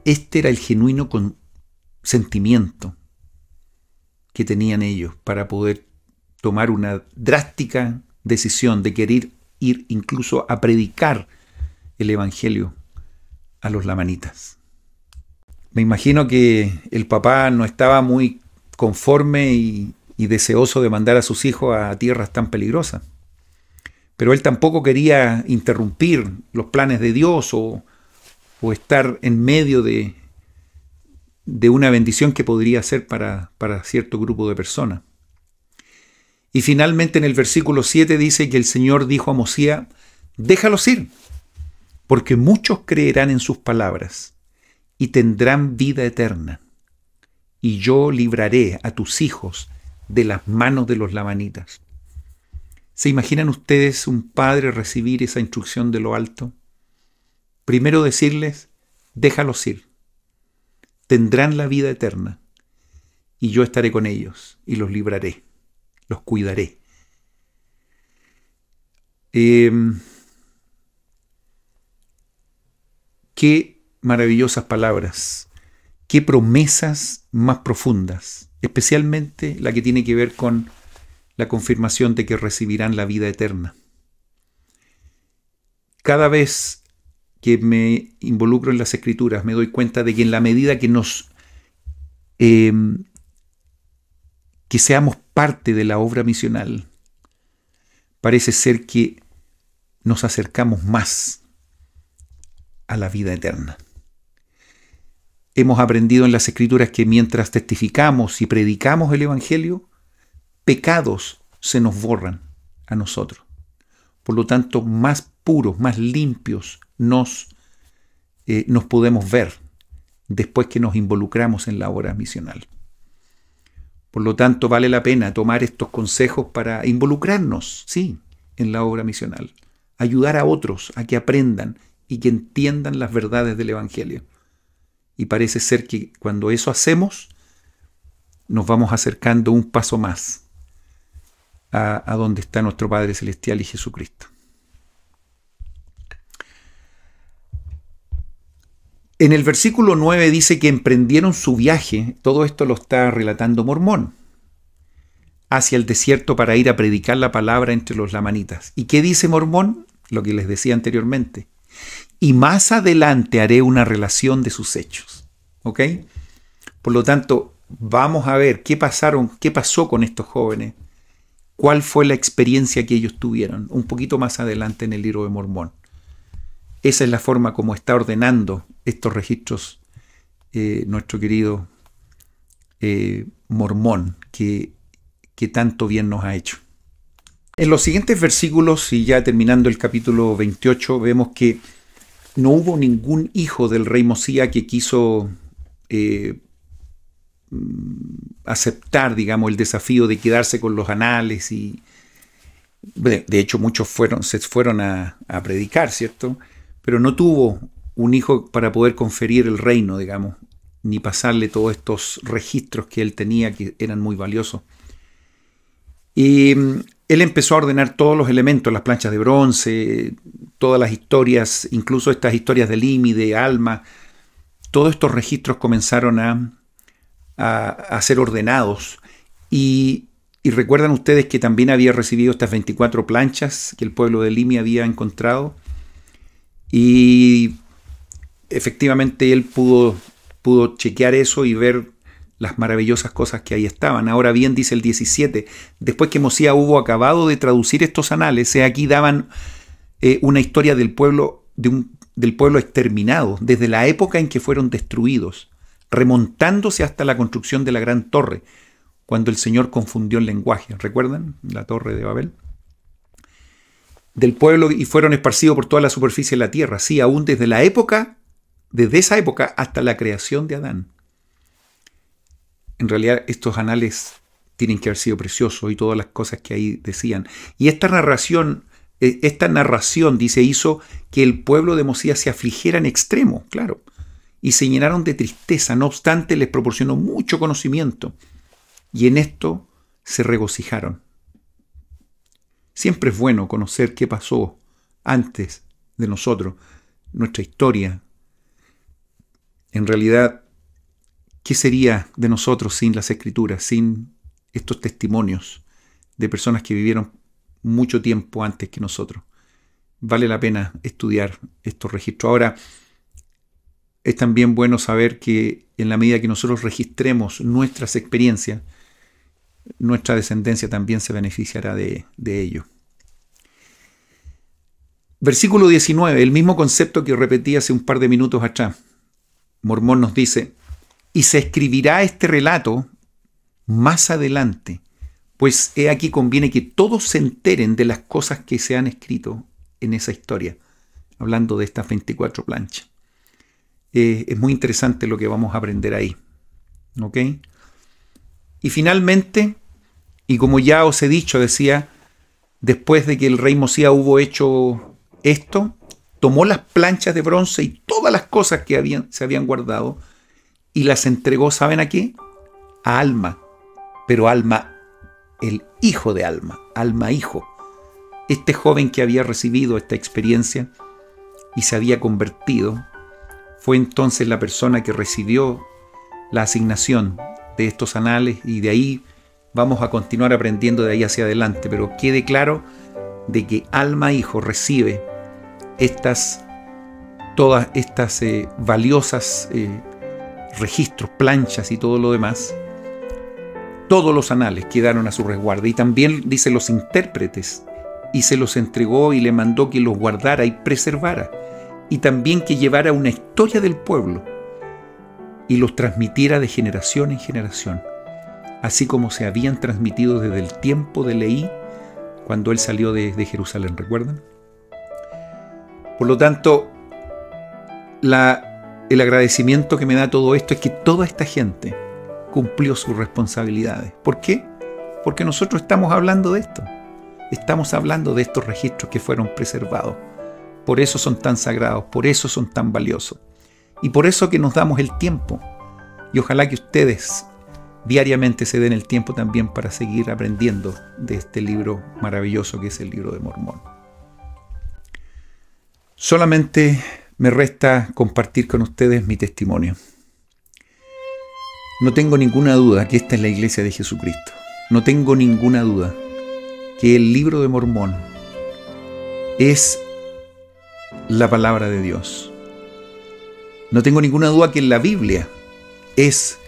Este era el genuino sentimiento que tenían ellos para poder tomar una drástica decisión de querer ir incluso a predicar el Evangelio a los lamanitas. Me imagino que el papá no estaba muy conforme y deseoso de mandar a sus hijos a tierras tan peligrosas. Pero él tampoco quería interrumpir los planes de Dios o estar en medio de una bendición que podría ser para cierto grupo de personas. Y finalmente en el versículo 7 dice que el Señor dijo a Amosías: déjalos ir, porque muchos creerán en sus palabras y tendrán vida eterna, y yo libraré a tus hijos de las manos de los lamanitas. ¿Se imaginan ustedes un padre recibir esa instrucción de lo alto? Primero decirles: déjalos ir, tendrán la vida eterna, y yo estaré con ellos y los libraré, los cuidaré. Qué maravillosas palabras, qué promesas más profundas, especialmente la que tiene que ver con la confirmación de que recibirán la vida eterna. Cada vez que me involucro en las Escrituras me doy cuenta de que en la medida que que seamos parte de la obra misional, parece ser que nos acercamos más a la vida eterna. Hemos aprendido en las Escrituras que mientras testificamos y predicamos el Evangelio, pecados se nos borran a nosotros. Por lo tanto, más puros, más limpios nos podemos ver después que nos involucramos en la obra misional. Por lo tanto, vale la pena tomar estos consejos para involucrarnos, sí, en la obra misional. Ayudar a otros a que aprendan y que entiendan las verdades del Evangelio. Y parece ser que cuando eso hacemos, nos vamos acercando un paso más a donde está nuestro Padre Celestial y Jesucristo. En el versículo 9 dice que emprendieron su viaje, todo esto lo está relatando Mormón, hacia el desierto para ir a predicar la palabra entre los lamanitas. ¿Y qué dice Mormón? Lo que les decía anteriormente. Y más adelante haré una relación de sus hechos. ¿Ok? Por lo tanto, vamos a ver qué pasó con estos jóvenes, cuál fue la experiencia que ellos tuvieron, un poquito más adelante en el libro de Mormón. Esa es la forma como está ordenando estos registros nuestro querido Mormón, que tanto bien nos ha hecho. En los siguientes versículos, y ya terminando el capítulo 28, vemos que no hubo ningún hijo del rey Mosía que quiso aceptar, digamos, el desafío de quedarse con los anales. Y de hecho, muchos se fueron a predicar, ¿cierto? Pero no tuvo un hijo para poder conferir el reino, digamos, ni pasarle todos estos registros que él tenía, que eran muy valiosos. Y él empezó a ordenar todos los elementos, las planchas de bronce, todas las historias, incluso estas historias de Limi, de Alma. Todos estos registros comenzaron a ser ordenados. Y recuerdan ustedes que también había recibido estas 24 planchas que el pueblo de Limi había encontrado. Y efectivamente él pudo chequear eso y ver las maravillosas cosas que ahí estaban. Ahora bien, dice el 17, después que Mosía hubo acabado de traducir estos anales, aquí daban una historia del pueblo exterminado, desde la época en que fueron destruidos, remontándose hasta la construcción de la gran torre, cuando el Señor confundió el lenguaje. ¿Recuerdan la torre de Babel? Del pueblo, y fueron esparcidos por toda la superficie de la tierra, sí, aún desde esa época hasta la creación de Adán. En realidad estos anales tienen que haber sido preciosos y todas las cosas que ahí decían. Y esta narración dice, hizo que el pueblo de Mosías se afligiera en extremo, claro, y se llenaron de tristeza. No obstante, les proporcionó mucho conocimiento, y en esto se regocijaron. Siempre es bueno conocer qué pasó antes de nosotros, nuestra historia. En realidad, ¿qué sería de nosotros sin las Escrituras, sin estos testimonios de personas que vivieron mucho tiempo antes que nosotros? Vale la pena estudiar estos registros. Ahora, es también bueno saber que en la medida que nosotros registremos nuestras experiencias, nuestra descendencia también se beneficiará de ello. Versículo 19, el mismo concepto que repetí hace un par de minutos atrás. Mormón nos dice, y se escribirá este relato más adelante, pues he aquí conviene que todos se enteren de las cosas que se han escrito en esa historia, hablando de estas 24 planchas. Es muy interesante lo que vamos a aprender ahí. ¿Ok? Y finalmente, y como ya os he dicho, decía, después de que el rey Mosías hubo hecho esto, tomó las planchas de bronce y todas las cosas que se habían guardado y las entregó, ¿saben a qué? A Alma, pero Alma, el hijo de Alma, Alma hijo, este joven que había recibido esta experiencia y se había convertido, fue entonces la persona que recibió la asignación de estos anales, y de ahí vamos a continuar aprendiendo de ahí hacia adelante, pero quede claro de que Alma hijo recibe todas estas valiosas registros, planchas y todo lo demás. Todos los anales quedaron a su resguardo, y también dice los intérpretes, y se los entregó y le mandó que los guardara y preservara, y también que llevara una historia del pueblo y los transmitiera de generación en generación, así como se habían transmitido desde el tiempo de Leí, cuando él salió de Jerusalén, ¿recuerdan? Por lo tanto, el agradecimiento que me da todo esto es que toda esta gente cumplió sus responsabilidades. ¿Por qué? Porque nosotros estamos hablando de esto. Estamos hablando de estos registros que fueron preservados. Por eso son tan sagrados, por eso son tan valiosos. Y por eso que nos damos el tiempo. Y ojalá que ustedes diariamente se den el tiempo también para seguir aprendiendo de este libro maravilloso que es el libro de Mormón. Solamente me resta compartir con ustedes mi testimonio. No tengo ninguna duda que esta es la iglesia de Jesucristo. No tengo ninguna duda que el libro de Mormón es la palabra de Dios. No tengo ninguna duda que la Biblia es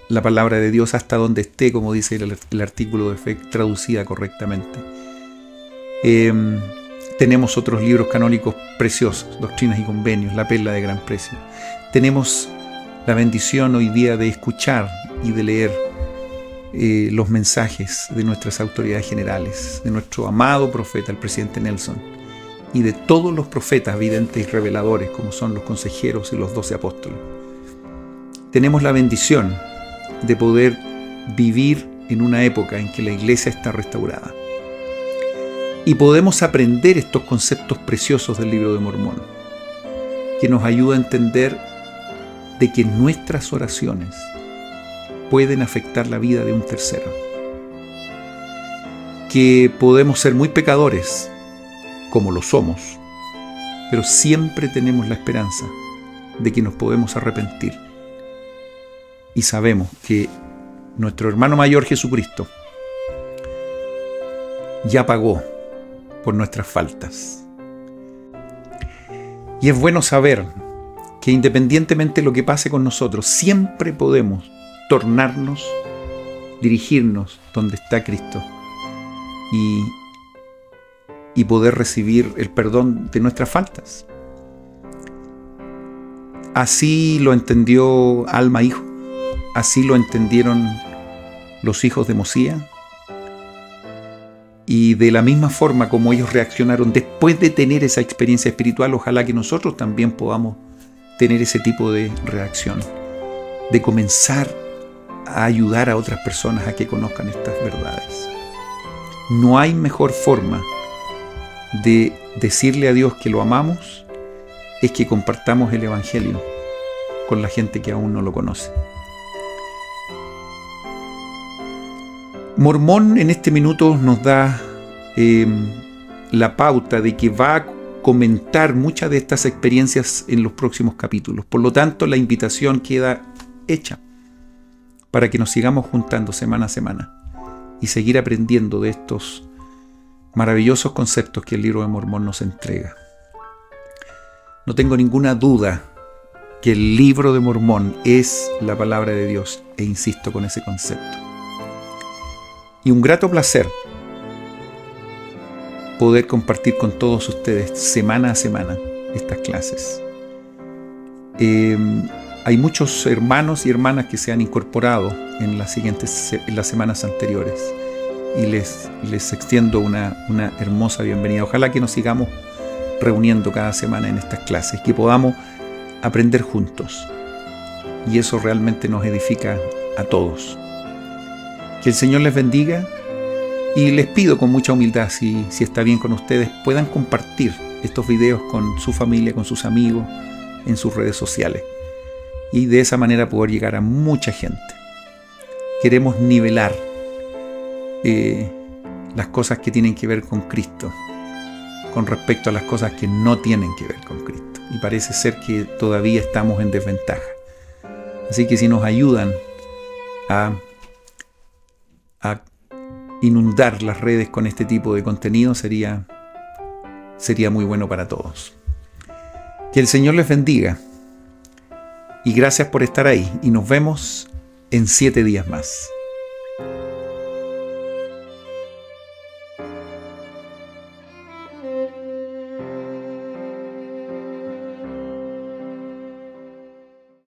la palabra de Dios hasta donde esté, como dice el artículo de fe, traducida correctamente. Tenemos otros libros canónicos preciosos, Doctrinas y Convenios, La Perla de Gran Precio. Tenemos la bendición hoy día de escuchar y de leer los mensajes de nuestras autoridades generales, de nuestro amado profeta, el presidente Nelson, y de todos los profetas videntes y reveladores, como son los consejeros y los 12 apóstoles. Tenemos la bendición de poder vivir en una época en que la iglesia está restaurada. Y podemos aprender estos conceptos preciosos del libro de Mormón, que nos ayuda a entender de que nuestras oraciones pueden afectar la vida de un tercero. Que podemos ser muy pecadores, como lo somos, pero siempre tenemos la esperanza de que nos podemos arrepentir. Y sabemos que nuestro hermano mayor Jesucristo ya pagó por nuestras faltas. Y es bueno saber que independientemente de lo que pase con nosotros, siempre podemos tornarnos, dirigirnos donde está Cristo y poder recibir el perdón de nuestras faltas. Así lo entendió Alma hijo, así lo entendieron los hijos de Mosías, y de la misma forma como ellos reaccionaron después de tener esa experiencia espiritual, ojalá que nosotros también podamos tener ese tipo de reacción, de comenzar a ayudar a otras personas a que conozcan estas verdades. No hay mejor forma de decirle a Dios que lo amamos es que compartamos el Evangelio con la gente que aún no lo conoce. Mormón en este minuto nos da la pauta de que va a comentar muchas de estas experiencias en los próximos capítulos. Por lo tanto, la invitación queda hecha para que nos sigamos juntando semana a semana y seguir aprendiendo de estos maravillosos conceptos que el libro de Mormón nos entrega. No tengo ninguna duda que el libro de Mormón es la palabra de Dios, e insisto con ese concepto. Y un grato placer poder compartir con todos ustedes semana a semana estas clases. Hay muchos hermanos y hermanas que se han incorporado en las semanas anteriores y les extiendo una hermosa bienvenida. Ojalá que nos sigamos reuniendo cada semana en estas clases, que podamos aprender juntos, y eso realmente nos edifica a todos. Que el Señor les bendiga, y les pido con mucha humildad, si está bien con ustedes, puedan compartir estos videos con su familia, con sus amigos, en sus redes sociales, y de esa manera poder llegar a mucha gente. Queremos nivelar las cosas que tienen que ver con Cristo con respecto a las cosas que no tienen que ver con Cristo, y parece ser que todavía estamos en desventaja. Así que si nos ayudan a inundar las redes con este tipo de contenido, sería muy bueno para todos. Que el Señor les bendiga, y gracias por estar ahí, y nos vemos en 7 días más.